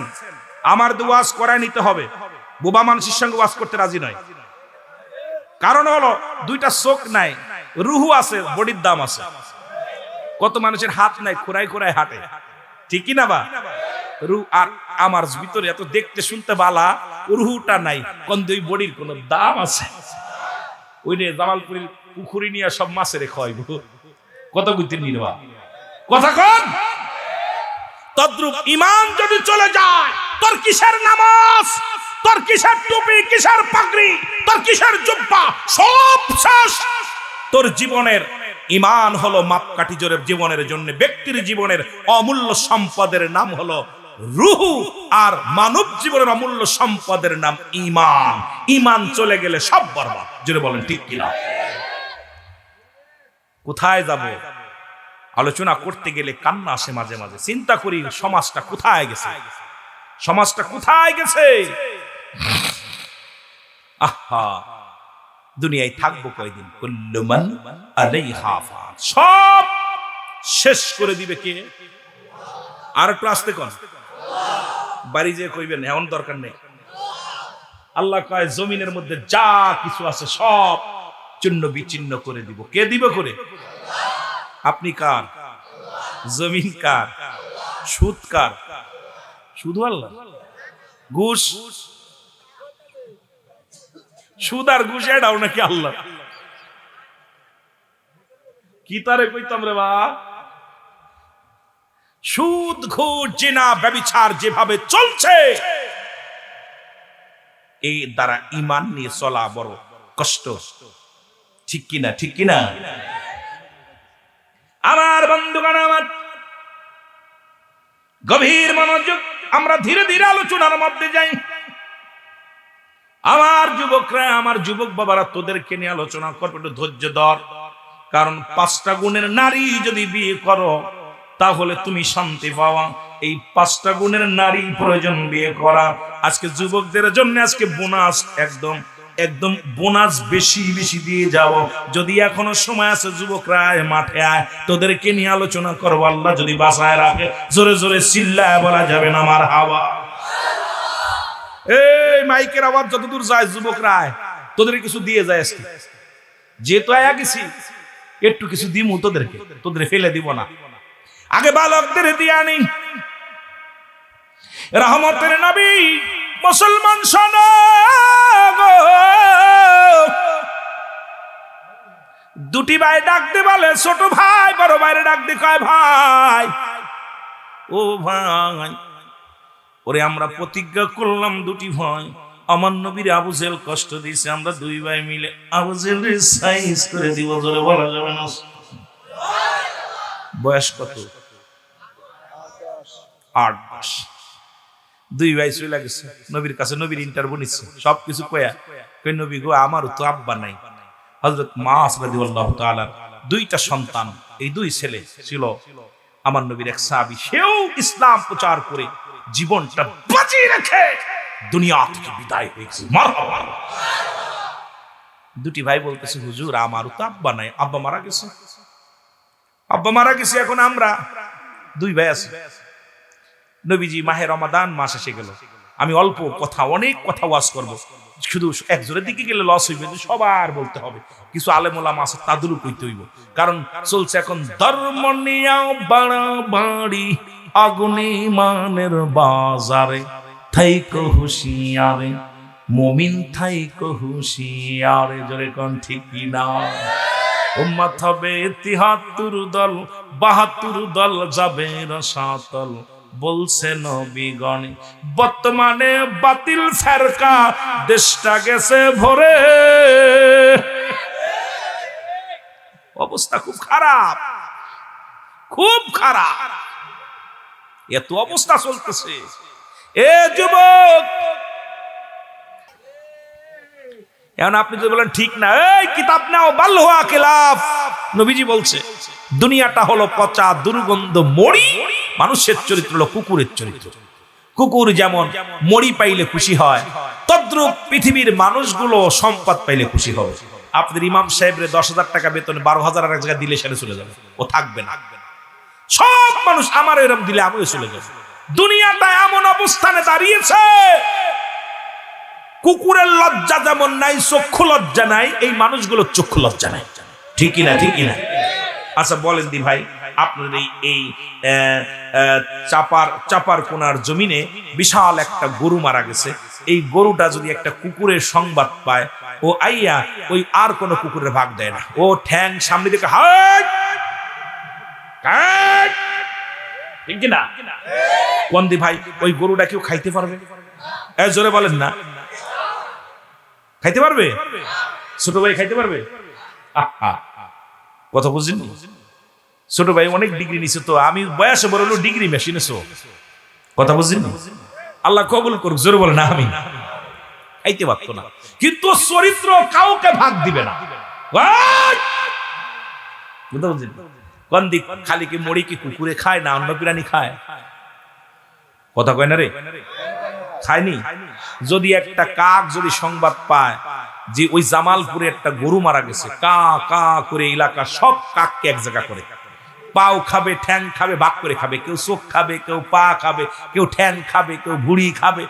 আমার দুয়াজ করায় নিতে হবে। বোবা মানুষের সঙ্গে ওয়াজ করতে রাজি নয়। কারণ হলো দুইটা চোখ নাই, রুহু আছে, বডির দাম আছে। কত মানুষের হাত নাই, খোরাই খোরাই হাঁটে, ঠিক কি না বা? আর আমার ভিতরে এত দেখতে শুনতে বালা, রুহুটা নাই, কোন দুই বডির কোন দাম আছে? ওই রে জামালপুরের পুকুরি নিয়ে সব মাছের খাওয়াইব, কত গুতির নির্বা কথা কন। তদ্রুপ ইমান যদি চলে যায়, তোর কিসের নামাজ, তোর কিসের টুপি, কিসের পাগড়ি, তোর কিসের জুব্বা, সব শেষ। তোর জীবনের ইমান হলো মাপকাঠি। জোরে জীবনের জন্য, ব্যক্তির জীবনের অমূল্য সম্পদের নাম হলো রূহ, আর মানব জীবনের অমূল্য সম্পদের নাম ঈমান। ঈমান চলে গেলে সব বরবাদ। জোরে বলেন ঠিক কিনা? কোথায় যাব? আলোচনা করতে গেলে কান্না আসে মাঝে মাঝে। চিন্তা করি সমাজটা কোথায় গেছে, সমাজটা কোথায় গেছে। আহা, দুনিয়ায় থাকবো কয়দিন? কুল্লু মান আলাইহা ফান, সব শেষ করে দিবে কে? আর একটু আসতে কোন বাড়ি যে কইবেন এমন দরকার নেই। আল্লাহ কয় জমিনের মধ্যে যা কিছু আছে সব চূর্ণ বিচ্ছিন্ন করে দিব। কে দিবে করে? আপনি কার? জমিন কার? সুদ কার? শুধু আল্লাহ। ঘুষ, সুদ আর ঘুষ এটাও নাকি আল্লাহ? কি তারে কইতাম রে বা? সুদ, ঘুষ, জিনা, ব্যভিচার যেভাবে চলছে, এই দ্বারা ঈমান নিয়ে চলা বড় কষ্ট, ঠিক কিনা? ঠিক কিনা? আমার বন্ধুগণ, আমার গভীর মনোযোগ, আমরা ধীরে ধীরে আলোচনার মধ্যে যাই। আমার যুবকরা, আমার যুবক বাবারা, তোদেরকে নিয়ে আলোচনা করবো, একটু ধৈর্য ধর। কারণ 5টা গুণের নারী যদি বিয়ে করো তাহলে তুমি শান্তি পাওয়া। এই 5টা গুণের নারী প্রয়োজন বিয়ে করা। আজকে যুবকদের জন্য আজকে বোনাস, একদম একদম বোনাস বেশি বেশি দিয়ে যাও। যদি এখনো সময় আছে, যুবকরা মাঠে আয়, তোদেরকে নিয়ে আলোচনা করবো। আল্লাহ যদি বাঁচায় রাখে, জোরে জোরে চিল্লায় বলা যাবে না আমার হাওয়া। এই মাইকের আওয়াজ যতদূর যায়, যুবকরা আয়, তোদের কিছু দিয়ে যায়। আজকে যেহেতু আয়া গেছি, একটু কিছু দিমু তোদেরকে, তোদের ফেলে দিব না। আগে বালকদের দিয়ে আনি। রহমতের নবী মুসলমান শোনো গো, দুটি ভাই ডাকতে বলে, ছোট ভাই বড় ভাইরে ডাকতে কয়, ভাই ও ভাই, ওরে আমরা প্রতিজ্ঞা করলাম দুটি ভাই, আমার নবীর আবু জেহেল কষ্ট দিয়েছে, আমরা 2 ভাই মিলে আবু জেহেলের সাইজ করে দিব। জোরে বলা যাবে না? বয়স কত? 8 মাস। 2 ভাই চলে গেছে নবীর কাছে, নবীর ইন্টারভিউ নিচ্ছে, সবকিছু কয়া কই, নবী গো আমারও তো আব্বা নাই। হযরত মাস রাদিয়াল্লাহু তাআলা 2টা সন্তান, এই 2 ছেলে ছিল আমার নবীর এক সাহাবী, সেও ইসলাম প্রচার করে জীবনটা বাঁচিয়ে রেখে দুনিয়া থেকে বিদায় হয়েছে। মারহাবা। 2টি ভাই বলতেছে, হুজুর আমারও তো আব্বা নাই, আব্বা মারা গেছে, আব্বা মারা গেছে, এখন আমরা 2 ভাই আছি। নবীজি মাহে রমাদান মাস এসে গেল, আমি অল্প কথা, অনেক কথা ওয়াজ করব, শুধু একজনের দিকে গেলে লস হইবে, সবার বলতে হবে। কিছু আলেম ওলামা আছে, তাদেরও কইতে হইব, কারণ চলছে এখন ধর্ম নিয়া বাড়াবাড়ি, আগুনে ইমানের বাজারে, থাইকো হুঁশিয়ারে মুমিন, থাইকো হুঁশিয়ারে। জোরে কোন ঠিক কিনা? উম্মত হবে 73 দল, 72 দল যাবে রসাতল, বলছে নবীগণ। বর্তমানে বাতিল ফেরকা দেশটা গেছে ভরে, অবস্থা খুব খারাপ, খুব খারাপ। এত অবস্থা চলতেছে। এ যুবক, এখন আপনি যদি বলেন ঠিক না, এই কিতাব নাও, বাল হুয়া খিলাফ। নবীজি বলছে দুনিয়াটা হলো পচা দুর্গন্ধ মরি, মানুষের চরিত্র হলো কুকুরের চরিত্র। কুকুর যেমন মরি পাইলে খুশি হয়, তদ্রূপ পৃথিবীর মানুষগুলো সম্পদ পাইলে খুশি হবে। আপনাদের ইমাম সাহেবরে 10,000 টাকা বেতন 12,000 এক জায়গায় দিলে সেটা চলে যাবে, ও থাকবে না। সব মানুষ আমার এরকম দিলে আমিও চলে যাবো। দুনিয়াটা এমন অবস্থানে দাঁড়িয়েছে, কুকুরের লজ্জা যেমন নাই, চক্ষু লজ্জা নাই, এই মানুষগুলো চক্ষু লজ্জা নাই। ঠিক কিনা? ঠিক কিনা? আচ্ছা বলেন দি ভাই, আপনার এই চাপার কোনার জমিনে বিশাল একটা গরু মারা গেছে, এই গরুটা যদি একটা কুকুরের সংবাদ পায়, ও আইয়া ওই আর কোন কুকুরের ভাগ দেয় না, ও ঠ্যাং সামনে দিকে হাট হাট, ঠিক কিনা? কোন দি ভাই, ওই গরুটা কেউ খাইতে পারবে? জোরে বলেন না। খাইতে পারবে? ছোট ভাই খাইতে পারবে? কথা বুঝছেন? ছোট ভাই অনেক ডিগ্রি নিছে, তো আমি বয়সে বড় হলো ডিগ্রি মেশিনেছো। কথা বুঝছেন? আল্লাহ কবুল করুক। জোরে বলেন না। আমি খাইতে পারতো না, কিন্তু চরিত্র কাউকে ভাগ দিবে না। কোন দিক খালি কি মরি কি কুকুরে খায় না অন্য প্রাণী খায়? কথা কয় না রে, খায়নি? যদি একটা কাক যদি সংবাদ পায় যে ওই জামালপুরে একটা গরু মারা গেছে, কা কা করে এলাকা সব কাককে এক জায়গা করে, পাও খাবে, ঠ্যাং খাবে, ভাগ করে খাবে, কেউ চোখ খাবে, কেউ পা খাবে, কেউ ঠ্যাং খাবে, কেউ ভুড়ি খাবে।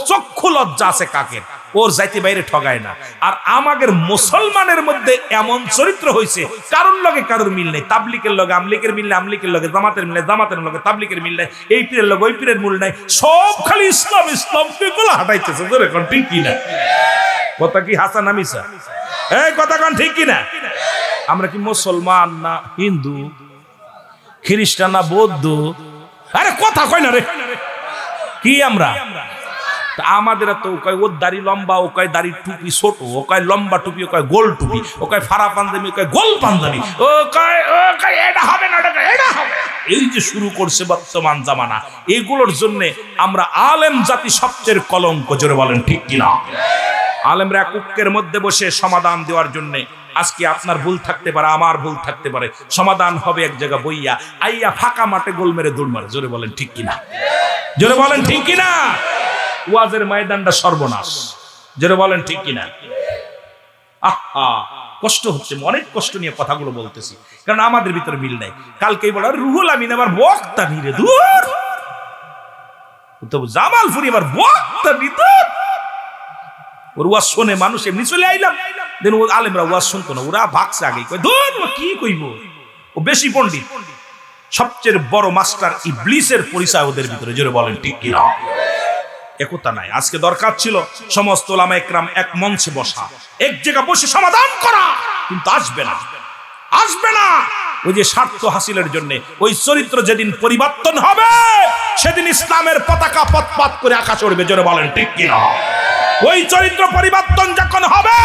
চক্ষু লজ্জা আছে কাকের, ওর যাইতে বাইরে ঠগায় না। আর আমাদের মুসলমানের মধ্যে এমন চরিত্র হয়েছে, কারোর লগে কারোর মিল নেই। তাবলিকের লগে আমলিকের মিল নেই, আমলিকের লগে জামাতের মিল নেই, জামাতের লগে তাবলিকের মিল নেই, এই পীরের লগে ওই পীরের মিল নাই, সব খালি ইসলাম ইসলাম গুলো হাঁটাইতেছে। ঠিক কিনা? কথা কি হাসান আমিসা? এই কথা কন ঠিক কিনা? আমরা কি মুসলমান না হিন্দু, খ্রিস্টান না বৌদ্ধ? আরে কথা কয় না রে, কি আমরা? আমাদের তো কয় ওর দাড়ি লম্বা, ও কয় দাড়ি টুপি ছোট, ও কয় লম্বা টুপি, ও কয় গোল টুপি, ও কয় ফাড়া পাঞ্জাবি, ও কয় গোল পাঞ্জাবি, ও কয় এটা হবে না, এটা হবে। এই যে শুরু করছে বর্তমান জামানা, এগুলোর জন্য আমরা আলেম জাতি সবচেয়ে কলঙ্ক। জোরে বলেন ঠিক কিনা? আলেমরা কুক্কের মধ্যে বসে সমাধান দেওয়ার জন্য, আজকে আপনার ভুল থাকতে পারে, আমার ভুল থাকতে পারে, সমাধান হবে এক জায়গা বইয়া, আইয়া ফাঁকা মাঠে গোল মেরে দৌড় মারে। জোরে বলেন ঠিক কিনা? জোরে বলেন ঠিক কিনা? ওয়াজের ময়দানটা সর্বনাশ। জোরে বলেন ঠিক কিনা? আহা, কষ্ট হচ্ছে, অনেক কষ্ট নিয়ে কথাগুলো বলতেছি, কারণ আমাদের ভিতরে মিল নাই। কালকেই বলার রুহুল আমিন আবার বক্তা নিরে দূর, জামালপুরি আবার বক্তা নিদূর, ওর ওয়াজ শোনে মানুষ, এমনি চলে আইলাম। দেন ও আলেমরা ওয়াজ শুনতো না, ওরা ভাগছে আগে, কয় ধুর কি কইব, ও বেশি পণ্ডিত। সবচেয়ে বড় মাস্টার ইবলিসের পরিচয় ওদের ভিতরে। জোরে বলেন ঠিক কিনা? একতা নাই। আজকে দরকার ছিল সমস্ত ওলামা একরাম এক মঞ্চে বসা, এক জায়গা বসে সমাধান করা, কিন্তু আসবে না, আসবে না। ওই যে স্বার্থ হাসিলের জন্য ওই চরিত্র যেদিন পরিবর্তন হবে, সেদিন ইসলামের পতাকা পথ করে আকাশে উড়বে। জোরে বলেন ঠিক কিনা? ওই চরিত্র পরিবর্তন যখন হবে,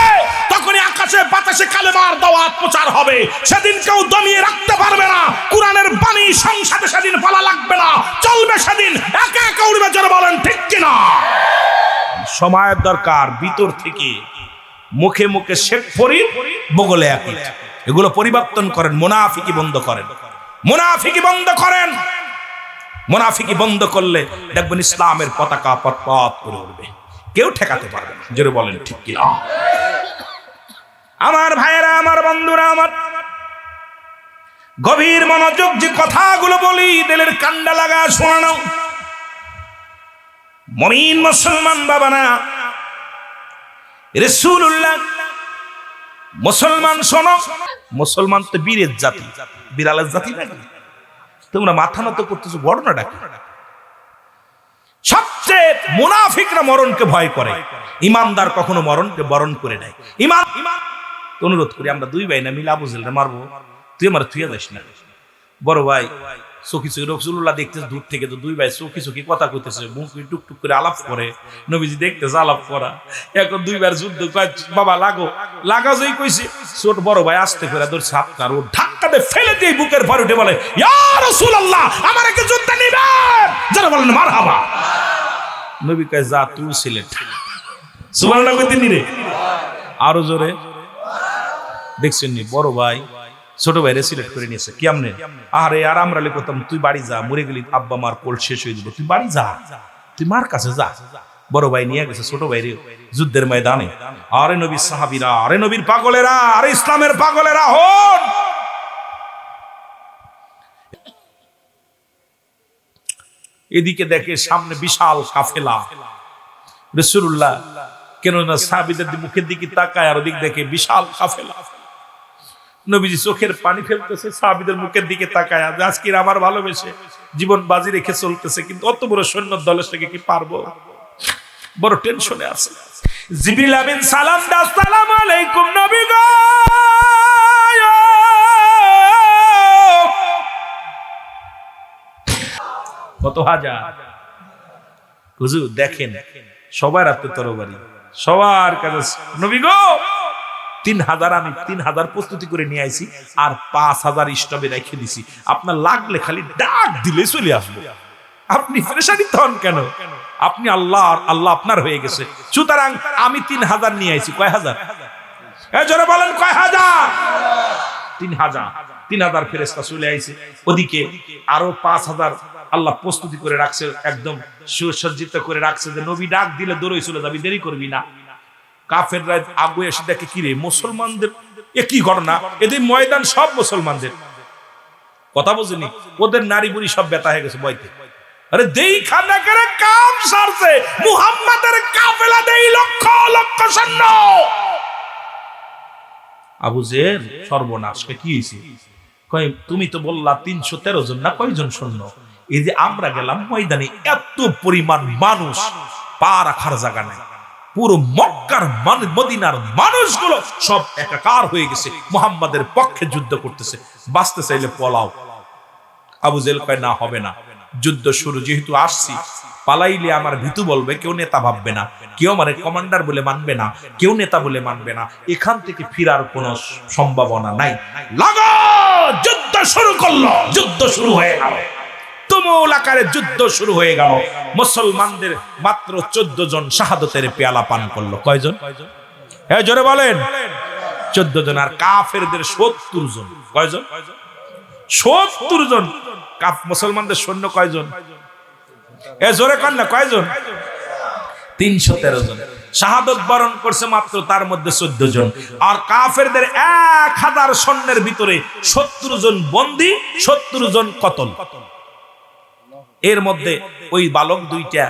তখনই আকাশে বাতাসে কালেমার দাওয়াত প্রচার হবে। সেদিন কেউ দমিয়ে রাখতে পারবে না। কোরআনের বাণী সংসদে সেদিন বলা লাগবে না, চলবে সেদিন একা একা উড়বে। জোরে বলেন ঠিক কিনা? সময়ের দরকার। ভিতর থেকে মুখে মুখে শেখ ফরিদ, বগলে একই, এগুলো পরিবর্তন করেন। মুনাফিকি বন্ধ করেন, মুনাফিকি বন্ধ করেন। মুনাফিকি বন্ধ করলে দেখবেন ইসলামের পতাকা পথ করে উঠবে, কেউ ঠেকাতে পারবে না। জোরে বলেন ঠিক কিনা? আমার ভাইয়েরা, আমার বন্ধুরা, আমার গভীর মনোযোগ যে কথাগুলো বলি, দিলের কান্ডা লাগা শোনানো। মুমিন মুসলমান বাবারা, রাসূলুল্লাহ মুসলমান শোনো, মুসলমান তো বীরের জাতি, বিড়ালের জাতি নাকি? তোমরা মাথা নত করতেছো, ঘটনাটা কি? সবচেয়ে মুনাফিকরা মরণকে ভয় করে, ইমানদার কখনো মরণকে বরণ করে নাই। ইমান অনুরোধ করি, আমরা দুই ভাই না মিলে আবু জেলরে মারবো, তুই আমার থুয়ে যাস না। বড় ভাই চোখি চোখি রাসূলুল্লাহ দেখতেছে দূর থেকে, তো দুই ভাই চোখি চোখি কথা কইতেছে, মুখ টুকটুক করে আলাপ করে, নবীজি দেখতেছে আলাপ করা। এখন দুইবার যুদ্ধ, বাবা লাগো লাগা যেই কইছে, ছোট বড় ভাই আস্তে করে ধরছে আপনার, ও ধাক্কাতে ফেলে দিয়ে বুকের ভর উঠে বলে, ইয়া রাসূলুল্লাহ আমার একে যুদ্ধে নিবেন? যারা বলেন মারহাবা। নবী কয়, যা তুই সিলেট। সুবহানাল্লাহ কইতে নি রে, আরো জোরে। দেখছেন নি বড় ভাই ছোট ভাইরে সিলেক্ট করে নিয়েছে কেমনে? আরে আর আমরা লিখতাম তুই বাড়ি যা, মরে গেলি আব্বা মার কোল শেষ হয়ে যাবে, তুই বাড়ি যা, তুই মার কাছে যা। বড় ভাই নিয়ে গেছে ছোট ভাইরে যুদ্ধের ময়দানে। আরে নবীর সাহাবীরা, আরে নবীর পাগলেরা, আরে ইসলামের পাগলেরা হন। এদিকে দেখে সামনে বিশাল কাফেলা। রাসূলুল্লাহ কেননা সাহাবীদের মুখের দিকে তাকায় আর ওদিক দেখে বিশাল কাফেলা। নবীজি চোখের পানি ফেলতেছে, সাহাবীদের মুখের দিকে তাকায়, আজকে আমার ভালোবেসে জীবন বাজি রেখে চলতেছে, কিন্তু অত বড় সৈন্য দলের থেকে কি পারবো? বড় টেনশনে আছে। জিবরিল আমিন সালাম দা, আসসালামু আলাইকুম নবী গো। কত হাজার হুজুর দেখেন, সবার হাতে তরবারি, সবার কাছে নবী গো 3000 আমি 3000 প্রস্তুতি করে নিয়ে আইছি, আর 5000 স্টপে রেখে দিছি, আপনার লাগলে খালি ডাক দিলে চলে আসবো। আপনি পরেশানিত হন কেন? আপনি আল্লাহ, আল্লাহ আপনার হয়ে গেছে। সুতরাং আমি 3000 নিয়ে আইছি। কয় হাজার? জোরে বলেন কয় হাজার? 3000 ফেরেশতা চলে আইছে। ওদিকে আরো 5000 আল্লাহ প্রস্তুতি করে রাখছে, একদম সুসজ্জিত করে রাখছে যে নবী ডাক দিলে দৌড়ে চলে যাবি, দেরি করবি না। কাফেররা আগে এসে দেখে কি রে মুসলমানদের এ কি ঘটনা, এদের ময়দান সব মুসলমানদের। কথা বুঝিনি, ওদের নারী বুড়ি সব ব্যথা হয়ে গেছে বইতে। আরে দেই খানা করে কাম সারছে, মুহাম্মাদের কাফেলা দেই লক্ষ লক্ষ সৈন্য। আবু জেহেল সর্বনাশ, কি হইছে? কয় তুমি তো বললা 313 জন, না কয়জন সৈন্য? এই যে আমরা গেলাম ময়দানে, এত পরিমাণ মানুষ, পা রাখার জায়গা নাই। পুরো মক্কার মদিনার মানুষগুলো সব একাকার হয়ে গেছে, মুহাম্মাদের পক্ষে যুদ্ধ করতেছে। বাঁচতে চাইলে পলাও। আবু জেহেল কয় না, হবে না, যুদ্ধ শুরু যেহেতু আসছি, পালাইলে আমার ভীতু বলবে, কেউ নেতা ভাববে না, কেউ আমার কমান্ডার বলে মানবে না, কেউ নেতা বলে মানবে না, এখান থেকে ফিরার কোনো সম্ভাবনা নাই। লাগো, যুদ্ধ শুরু করলো। যুদ্ধ শুরু হয়ে গেল, তুমুল আকারে যুদ্ধ শুরু হয়ে গেল। মুসলমানদের মাত্র 14 জন শাহাদতের পেয়ালা পান করলো। কয়জন? হ্যাঁ জোরে বলেন। 14 জন। আর কাফেরদের 70 জন। কয়জন? 70 জন। মুসলমানদের সৈন্য কয়জন? এ জোরে কন না, কয়জন? 313 জন। শাহাদত বরণ করছে মাত্র তার মধ্যে 14 জন। আর কাফেরদের 1000 সৈন্যের ভিতরে 70 জন বন্দী, 70 জন কতল। এর মধ্যে ওই বালক দুইটা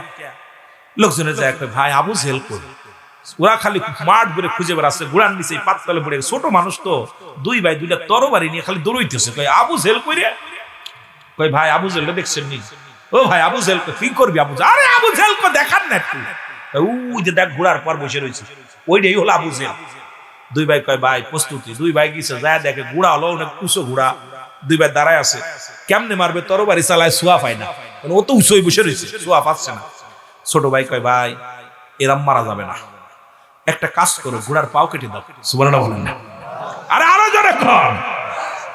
লোকজনের যায়, ভাই আবু জেহেল কই? ওরা খালি মাঠ ঘুরে খুঁজে বেড়াচ্ছে, গুড়ার নিচে পাততলে পড়ে, ছোট মানুষ তো, দুই ভাই দুইটা তরবারি নিয়ে খালি দৌড়াইতেছে। কই আবু জেহেল কই রে? কই ভাই আবু জেহেল দেখছেন নি? ও ভাই আবু জেহেল কি করবি? আবু জেহেল, আরে আবু জেহেল কো দেখান না একটু। ওই যে দেখ ঘোড়ার পর বসে রয়েছে, ওইটাই হলো আবু জেহেল। দুই ভাই কয় ভাই প্রস্তুতি। দুই ভাই গেছে, যায় দেখে ঘোড়া হলো অনেক উঁচু ঘোড়া। দুই ভাই দাঁড়ায় আছে, কেমনে মারবে, তরবারি চালায়, সোয়া পায় না, ও তো উঁচুই বসে রয়েছে, সোয়া পাচ্ছে না। ছোট ভাই কয় ভাই এরম মারা যাবে না, একটা কাজ করো, ঘোড়ার পাও কেটে দাও। সুবহানাল্লাহ বলেন না? আরে আরো জোরে কর।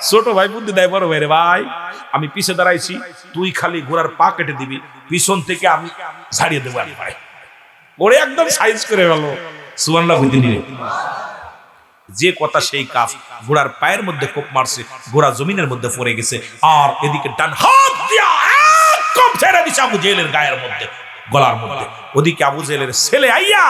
ছোট ভাই বুদ্ধি দেয় বড় ভাই, রে ভাই আমি পিছে দাঁড়াইছি, তুই খালি ঘোড়ার পা কেটে দিবি, পিছন থেকে আমি ছাড়িয়ে দেবো। ভাই ওরে একদম সাইজ করে গেল। সুবহানাল্লাহ বুদ্ধি নিয়ে যে কথা সেই কাজ। ঘোড়ার পায়ের মধ্যে কোপ মারছে, ঘোড়া জমিনের মধ্যে পড়ে গেছে। আর এদিকে ডান হাত দিয়া এক কোপ ছেড়ে দিছে আবু জেহেলের গায়ের মধ্যে, গলার মধ্যে। ওদিকে আবু জেহেলের ছেলে আইয়া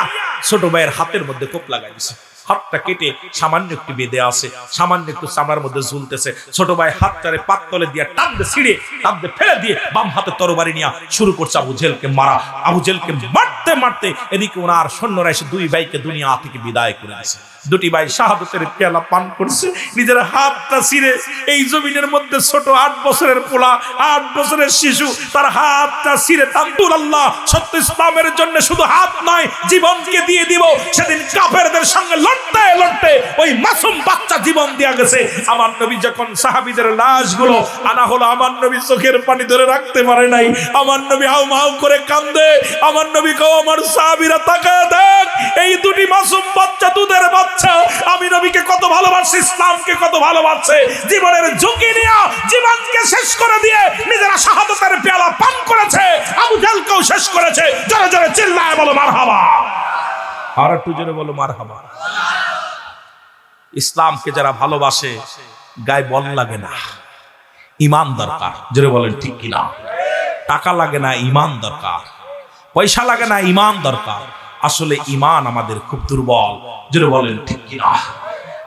ছোট ভাইয়ের হাতের মধ্যে কোপ লাগাই দিছে। হাতটা কেটে সামান্য একটু বেঁধে আছে, সামান্য একটু চামড়ার মধ্যে ঝুলতেছে। ছোট ভাই হাতটারে পাততলে দিয়ে টানতে ছিঁড়ে টানতে ফেলে দিয়ে বাম হাতে তরবারি নিয়ে শুরু করছে আবু জেহেলকে মারা। আবু জেহেলকে মারতে মারতে এদিকে ওনার সৈন্যরা এসে দুই ভাইকে দুনিয়া থেকে বিদায় করে দিয়েছে। দুটি ভাই শাহাদতের পেয়ালা পান করছে, নিজের হাতটা ছিঁড়ে এই জমিনের মধ্যে ছোট 8 বছরের পোলা, 8 বছরের শিশু, তার হাতটা ছিঁড়ে তান্দুর আল্লাহ সত্য ইসলামের জন্য শুধু হাত নয় জীবনকে দিয়ে দিব। সেদিন কাফেরদের সঙ্গে লড়তে লড়তে ওই মাসুম বাচ্চা জীবন দিয়া গেছে। আমার নবী যখন সাহাবীদের লাশগুলো আনা হলো, আমার নবী চোখের পানি ধরে রাখতে পারে নাই। আমার নবী হাউ মাউ করে কান্দে। আমার নবী কও আমার সাহাবীরা তাকায় দেখ, এই দুটি মাসুম বাচ্চা, দুধের বাচ্চা, আমি নবীকে কত ভালোবাসি, ইসলামকে কত ভালোবাসে, জীবনের ঝুঁকি নিয়ে জীবনকে শেষ করে দিয়ে নিজেরা শাহাদাতের পেয়ালা পান করেছে, আবু জেহেলকেও শেষ করেছে। জোরে জোরে চিল্লায় বলো মারহাবা। আর একটু জোরে বলো মারহাবা। ইসলামকে যারা ভালোবাসে, গায়ে বল লাগে না, ইমান দরকার। জোরে বলেন ঠিক কিনা? টাকা লাগে না, ইমান দরকার। পয়সা লাগে না, ইমান দরকার। আসলে ইমান আমাদের খুব দুর্বল। জোরে বলেন ঠিক কিনা?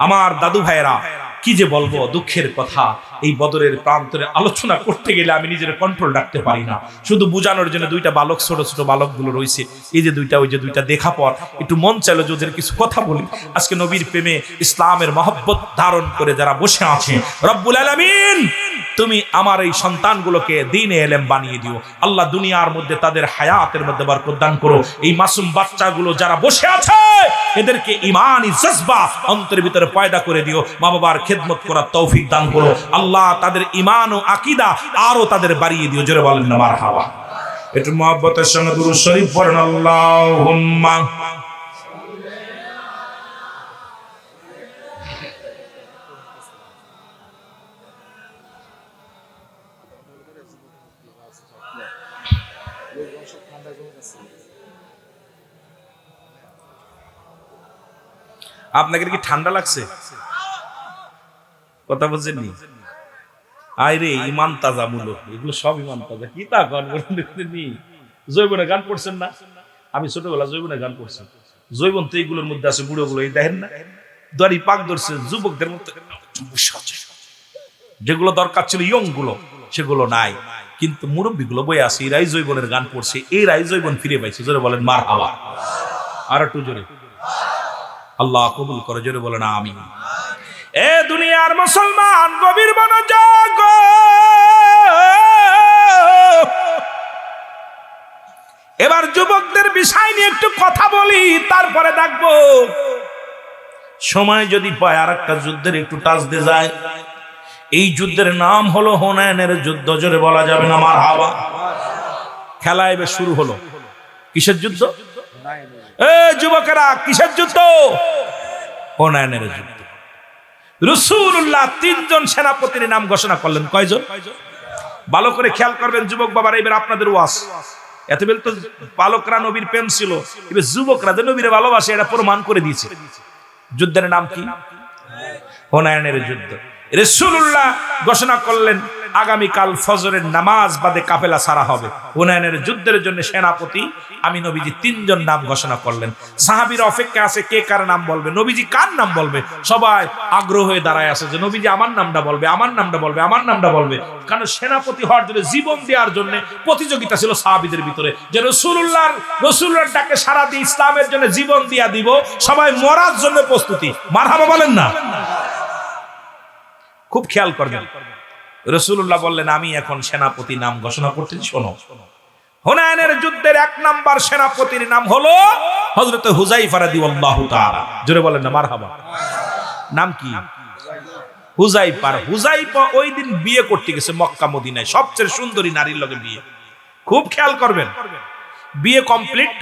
আমার দাদু ভাইয়েরা, কি যে বলবো দুঃখের কথা, এই বদরের প্রান্তরে আলোচনা করতে গেলে আমি নিজের কন্ট্রোল রাখতে পারি না। শুধু বুঝানোর জন্য দুইটা বালক, ছোট ছোট বালকগুলো রয়েছে, এই যে দুইটা, ওই যে দুইটা দেখা পর একটু মন চাইলো যে ওদের কিছু কথা বলি। আজকে নবীর প্রেমে, ইসলামের মহব্বত ধারণ করে যারা বসে আছে, রব্বুল আলামিন তুমি আমার এই সন্তানগুলোকে দ্বীনে ইলম বানিয়ে দিও আল্লাহ। দুনিয়ার মধ্যে তাদের হায়াতের মধ্যে বরকত দান করো। এই মাসুম বাচ্চাগুলো যারা বসে আছে, এদেরকে ঈমানি জজবা অন্তরের ভিতরে পয়দা করে দিও। মা বাবার খেদমত করার তৌফিক দান করো আল্লাহ। তাদের ঈমান ও আকীদা আরো তাদের বাড়িয়ে দিও। জোরে বলেন না মারহাবা। একটু মুহাব্বতের সঙ্গে দুরূদ শরীফ পড়েন, আল্লাহুম্মা। আপনাদের কি ঠান্ডা লাগছে? কথা বলছেননি? আরে ইমান তাজা মূলক, এগুলো সব ইমান তাজা। কি তা করেনি? জৈবনের গান পড়ছেন না? আমি ছোটবেলা জৈবনের গান পড়ছি। জৈবন তো এইগুলোর মধ্যে আছে, বুড়ো গুলো এই দেখেন না, দাড়ি পাক ধরছে, যুবকদের মধ্যে যেগুলো দরকার ছিল ইয়ং গুলো সেগুলো নাই, কিন্তু মুরব্বী গুলো বই আছে, এরাই জৈবনের গান পড়ছে, এরাই জৈবন ফিরে পাইছে। জোরে বলেন মারহাবা। আর একটু জোরে। আল্লাহ কবুল করে। জোরে বলেন আমিন। এ দুনিয়ার মুসলমান, গভীর মনোযোগ। এবার যুবকদের বিষয় নিয়ে একটু কথা বলি, তারপরে দেখবো সময় যদি পায় আর একটা যুদ্ধের একটু টাচ দিয়ে যায়। এই যুদ্ধের নাম হলো হুনাইনের যুদ্ধ। জোরে বলা যাবে না মারহাবা। খেলা এবার শুরু হলো। কিসের যুদ্ধ? এ যুবকেরা, কিসের যুদ্ধ? হুনাইনের যুদ্ধ। রাসূলুল্লাহ তিনজন সেনাপতির নাম ঘোষণা করলেন। কয়জন? ভালো করে খেয়াল করবেন যুবক বাবারা, এবার আপনাদের ওয়াজ। এতবেল তো বালকরা নবীর প্রেম ছিল, এবার যুবকরা যে নবীর ভালোবাসে এটা প্রমাণ করে দিয়েছে। যুদ্ধের নাম কি? হুনাইনের যুদ্ধ। রাসূলুল্লাহ ঘোষণা করলেন আগামীকাল ফজরের নামাজ বাদে কাফেলা ছাড়া হবে। হুনাইনের যুদ্ধের জন্য সেনাপতি আমি নবীজি তিনজন নাম ঘোষণা করলেন। সাহাবীরা অপেক্ষা আছে কে কার নাম বলবে, নবীজি কার নাম বলবে। সবাই আগ্রহ হয়ে দাঁড়ায় আছে যে নবীজি আমার নামটা বলবে, আমার নামটা বলবে, আমার নামটা বলবে। কারণ সেনাপতি হওয়ার জন্য, জীবন দেওয়ার জন্য প্রতিযোগিতা ছিল সাহাবীদের ভিতরে, যে রাসূলুল্লাহর ডাকে সাড়া দিয়ে ইসলামের জন্য জীবন দিয়া দিব। সবাই মরার জন্য প্রস্তুতি। মারহাবা বলেন না? খুব খেয়াল করবেন। রাসূলুল্লাহ বললেন আমি এখন সেনাপতি নাম ঘোষণা করতেছি, শোনো। হুনাইনের যুদ্ধের 1 নাম্বার সেনাপতির নাম হলো হযরত হুযায়ফা রাদিয়াল্লাহু তাআলা। জোরে বলেন না মারহাবা। নাম কি? হুযায়ফা। হুযায়ফা ওই দিন বিয়ে করতে গেছে মক্কা মদিনায়, সবচেয়ে সুন্দরী নারীর লগে বিয়ে। খুব খেয়াল করবেন। বিয়ে কমপ্লিট,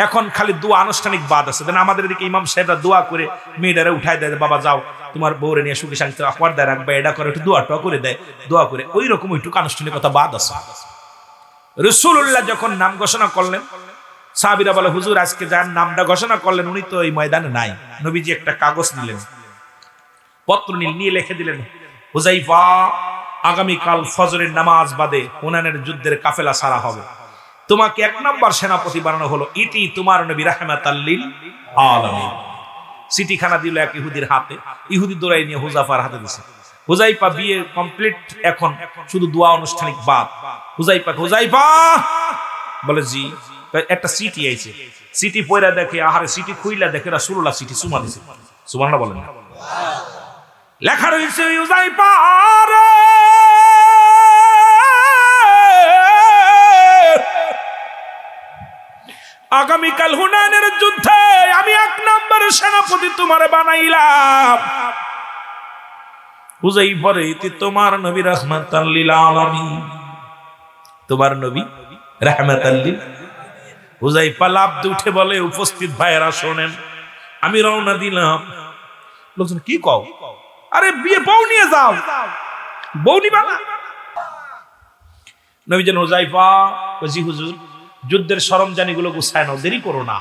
এখন খালি দোয়া আনুষ্ঠানিক বাদ আছে। দেন আমাদের এদিকে ইমাম সাহেবরা দোয়া করে মেয়েটারে উঠায় দেয়, বাবা যাও তোমার বউরে নিয়ে সুখে শান্তিতে পর্দায় রাখবে, এটা করে একটু দোয়া টোয়া করে দেয়, দোয়া করে ওই রকম একটু আনুষ্ঠানিকতা বাদ আছে। রাসূলুল্লাহ যখন নাম ঘোষণা করলেন, সাহাবীরা বলে হুজুর আজকে যার নামটা ঘোষণা করলেন উনি তো এই ময়দানে নাই। নবীজি একটা কাগজ নিলেন, পত্র নিয়ে লিখে দিলেন, হুযায়ফা আগামীকাল ফজরের নামাজ বাদে হুনাইনের যুদ্ধের কাফেলা ছাড়া হবে, তোমাকে 1 নাম্বার সেনাপতি বানানো হলো। ইতি তোমার নবী রাহমাতাল লিল আলামিন। চিঠিখানা দিল এক ইহুদির হাতে, ইহুদি দৌড়াই নিয়ে হুযায়ফার হাতে দিয়েছে। হুযায়ফা বিয়ে কমপ্লিট, এখন শুধু দোয়া আনুষ্ঠানিক বাদ। হুযায়ফা বলে জি। একটা চিঠি আইছে, চিঠি পয়রা দেখে, আহারে চিঠি খুইলা দেখে রাসূলুল্লাহ চিঠি চুমা দিয়েছে। সুবহানাল্লাহ বলেন না? লেখা রয়েছে হুযায়ফা আগামীকাল হুনাইনের যুদ্ধে আমি 1 নাম্বার সেনাপতি তোমারে বানাইলাম। হুযায়ফা রে তোমার নবী রাহমাতাল লিল আলামিন, তোমার নবী রাহমাতাল লিল। হুযায়ফা লাফ দিয়ে উঠে বলে, উপস্থিত ভাইয়েরা শোনেন, আমি রওনা দিলাম। লোকজন কি কও? আরে বিয়ে বউ নিয়ে যাও, বউ নিবা না? নবী জান হুযায়ফা জি হুজুর যুদ্ধের সরঞ্জামগুলো গুছায় নাও, দেরি করো না।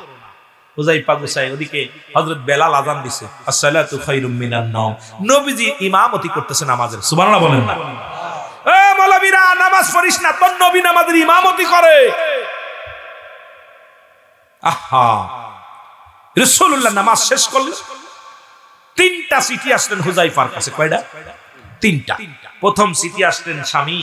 হুযায়ফা গুছাই, ওদিকে হযরত বেলাল আযান দিছে, আসসালাতু খায়রুম মিনান নাওম। নবীজি ইমামতি করতেছে নামাজের, সুবহানাল্লাহ বলেন না। এ মৌলবীরা, নামাজ পড়িস না, তোর নবী নামাজের ইমামতি করে। আহা, রাসূলুল্লাহ নামাজ শেষ করলেন, তিনটা চিঠি আসলেন হুযায়ফার কাছে। কয়টা? তিনটা। প্রথম চিঠি আসলেন, স্বামী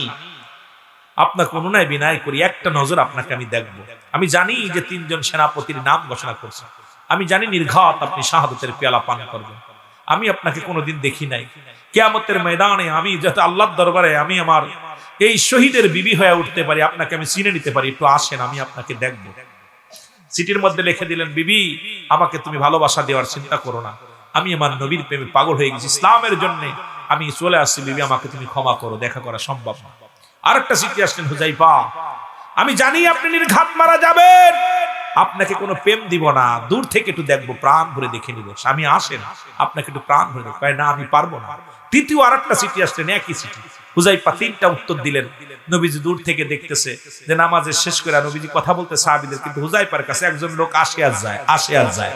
আপনাকে অনুনয় বিনয় করি, একটা নজর আপনাকে আমি দেখব। আমি জানি যে 3 জন সেনাপতির নাম ঘোষণা করছে, আমি জানি নির্ঘাত আপনি শাহাদাতের পেয়ালা পান করবেন। আমি আপনাকে কোনোদিন দেখি নাই। কিয়ামতের ময়দানে আমি যাতে আল্লাহর দরবারে আমি আমার এই শহীদের বিবি হয়ে উঠতে পারি, আপনাকে আমি চিনে নিতে পারি, একটু আসেন, আমি আপনাকে দেখব। চিঠির মধ্যে লিখে দিলেন, বিবি আমাকে তুমি ভালোবাসা দেওয়ার চিন্তা করো না, আমি আমার নবীর প্রেমে পাগল হয়ে গেছি, ইসলামের জন্য আমি চলে আসছি, বিবি আমাকে তুমি ক্ষমা করো, দেখা করা সম্ভব না। আরেকটা চিঠি আসলেন, হুযায়ফা আমি জানি আপনি নির্ঘাত মারা যাবেন, আপনাকে কোনো প্রেম দিব না, দূর থেকে একটু দেখবো, প্রাণ ভরে দেখে নিব, স্বামী আসেন আপনাকে একটু প্রাণ ভরে দেখবো। না আমি পারবো না। তৃতীয় আরেকটা চিঠি আসলেন, একই চিঠি। হুযায়ফা 3টা উত্তর দিলেন। নবীজি দূর থেকে দেখতেছে যে নামাজের শেষ করে নবীজি কথা বলতে সাহাবীদের, কিন্তু হুযায়ফার কাছে একজন লোক আসে আর যায়, আসে আর যায়।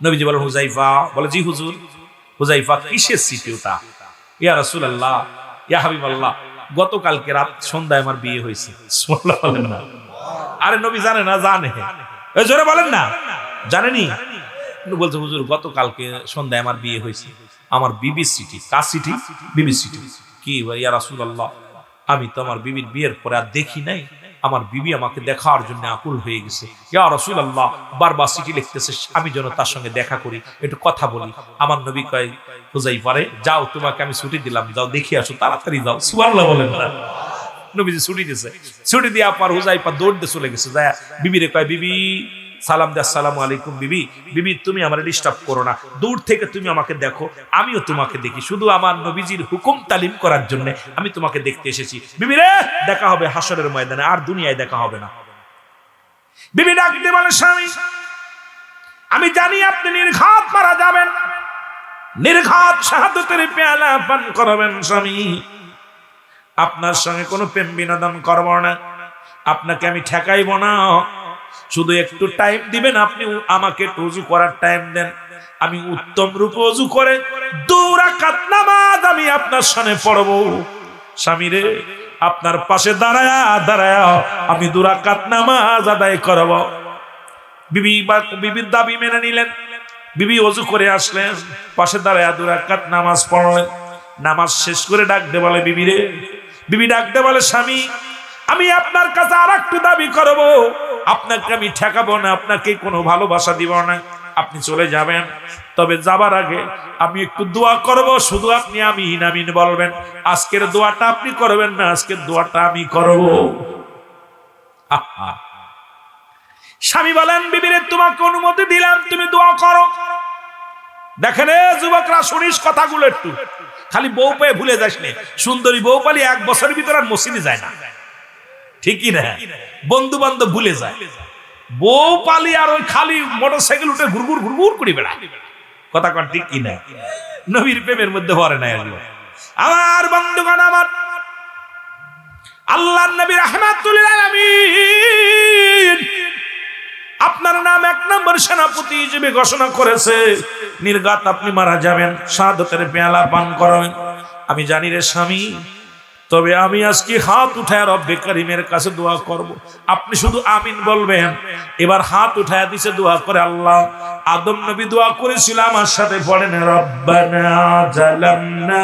নবীজি বলেন, হুযায়ফা, বলে জি হুজুর। হুযায়ফা, কিসের চিঠি ওটা? ইয়া রাসূলুল্লাহ, ইয়া হাবিবাল্লাহ, গতকালকে রাত সন্ধ্যায় আমার বিয়ে হয়েছে। সুবহানাল্লাহ বলেন না। আরে নবী জানে না? জানে। এই জোরে বলেন না, জানেনি? বলছে, হুজুর গতকালকে সন্ধ্যায় আমার বিয়ে হয়েছে, আমার বিবির চিঠি। কার চিঠি? বিবির চিঠি। কি ইয়া রাসূলুল্লাহ, আমি তো আমার বিবির বিয়ের পরে আর দেখি নাই, আমার বিবি আমাকে দেখার জন্য আকুল হয়ে গেছে। ইয়া রাসূলুল্লাহ, বারবার চিঠি লিখতেছে আমি যেন তার সঙ্গে দেখা করি, একটু কথা বলি। আমার নবী কয়, হুযায়ফারে যাও, তোমাকে আমি ছুটি দিলাম, যাও দেখি আসো, তাড়াতাড়ি যাও। সুবহানাল্লাহ বলেন না। নবীজি ছুটি দিয়েছে। ছুটি দিয়ে আপনার হুযায়ফা দৌড়তে চলে গেছে, যায় বিবিরে কয়, বিবি সালাম দে, আসসালামু আলাইকুম। বিবি, বিবি তুমি আমার ডিস্টার্ব করো না, দূর থেকে তুমি আমাকে দেখো, আমিও তোমাকে দেখি, শুধু আমার নবীজির হুকুম তালিম করার জন্য আমি তোমাকে দেখতে এসেছি। বিবি রে, দেখা হবে হাসরের ময়দানে, আর দুনিয়ায় দেখা হবে না। বিবি ডাক দিয়ে বলে, স্বামী আমি জানি আপনি নির্ঘাত মারা যাবেন, নির্ঘাত শাহাদাতের পেয়ালা পান করবেন। স্বামী আপনার সঙ্গে কোনো প্রেম বিনোদন করব না, আপনাকে আমি ঠেকাইব না, শুধু একটু টাইম দিবেন, আপনি আমাকে ওযু করার টাইম দেন, আমি উত্তম রূপে ওযু করে 2 রাকাত নামাজ আমি আপনার সামনে পড়ব। স্বামী রে, আপনার পাশে দাঁড়ায়া দাঁড়ায়া আমি 2 রাকাত নামাজ আদায় করব। বিবির দাবি মেনে নিলেন। বিবি ওযু করে আসলেন, পাশে দাঁড়ায়া 2 রাকাত নামাজ পড়লেন। নামাজ শেষ করে ডাক দে বলে, বিবি রে। বিবি ডাক দে বলে, স্বামী আমি আপনার কাছে আর একটু দাবি করব, আপনাকে আমি ঠেকাবো না, আপনাকে কোনো ভালোবাসা দিব না, আপনি চলে যাবেন, তবে যাবার আগে আমি একটু দোয়া করব, শুধু আপনি আমিন আমিন বলবেন। আজকের দোয়াটা আপনি করবেন না, আজকের দোয়াটা আমি করব। স্বামী বলেন, বিবিরে তোমাকে অনুমতি দিলাম, তুমি দোয়া করো। দেখেন যুবকরা, শুনিস কথাগুলো একটু, খালি বউ পেয়ে ভুলে যাস না। সুন্দরী বউ পালি 1 বছরের ভিতরে আর মসজিদে যায় না, ঠিকই না? বন্ধু বান্ধব ভুলে যায়। বউ পালি আর ওই খালি মোটরসাইকেল উঠে ঘুরঘুর ঘুরঘুর করে বেড়ায়, কথা কন ঠিক কি না? নবীর প্রেমের মধ্যে ভরে নাই এগুলো। আমার বন্ধুগণ, আমার আল্লাহর নবী রাহমাতুল লিল আলামিন আপনার নাম 1 নম্বর সেনাপতি হিসেবে ঘোষণা করেছে। নির্ঘাত আপনি মারা যাবেন, শাহাদাতের পেয়ালা পান করবেন। আমি জানি রে স্বামী, তবে আমি আজকে হাত উঠায় রব্বে কারীমের কাছে দোয়া করব, আপনি শুধু আমিন বলবেন। এবার হাত উঠায় দিছে, দোয়া করে। আল্লাহ, আদম নবী দোয়া করেছিল, আমার সাথে পড়েন, রব্বানা জালামনা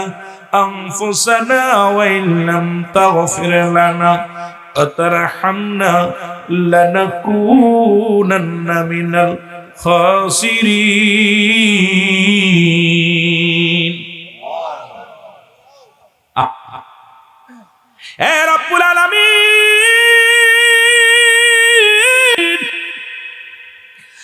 আনফুসানা ওয়া ইল্লাম তাগফির লানা ওয়া তারহামনা লানাকুনান্না মিনাল খাসিরিন। হে রব্বুল আলামিন,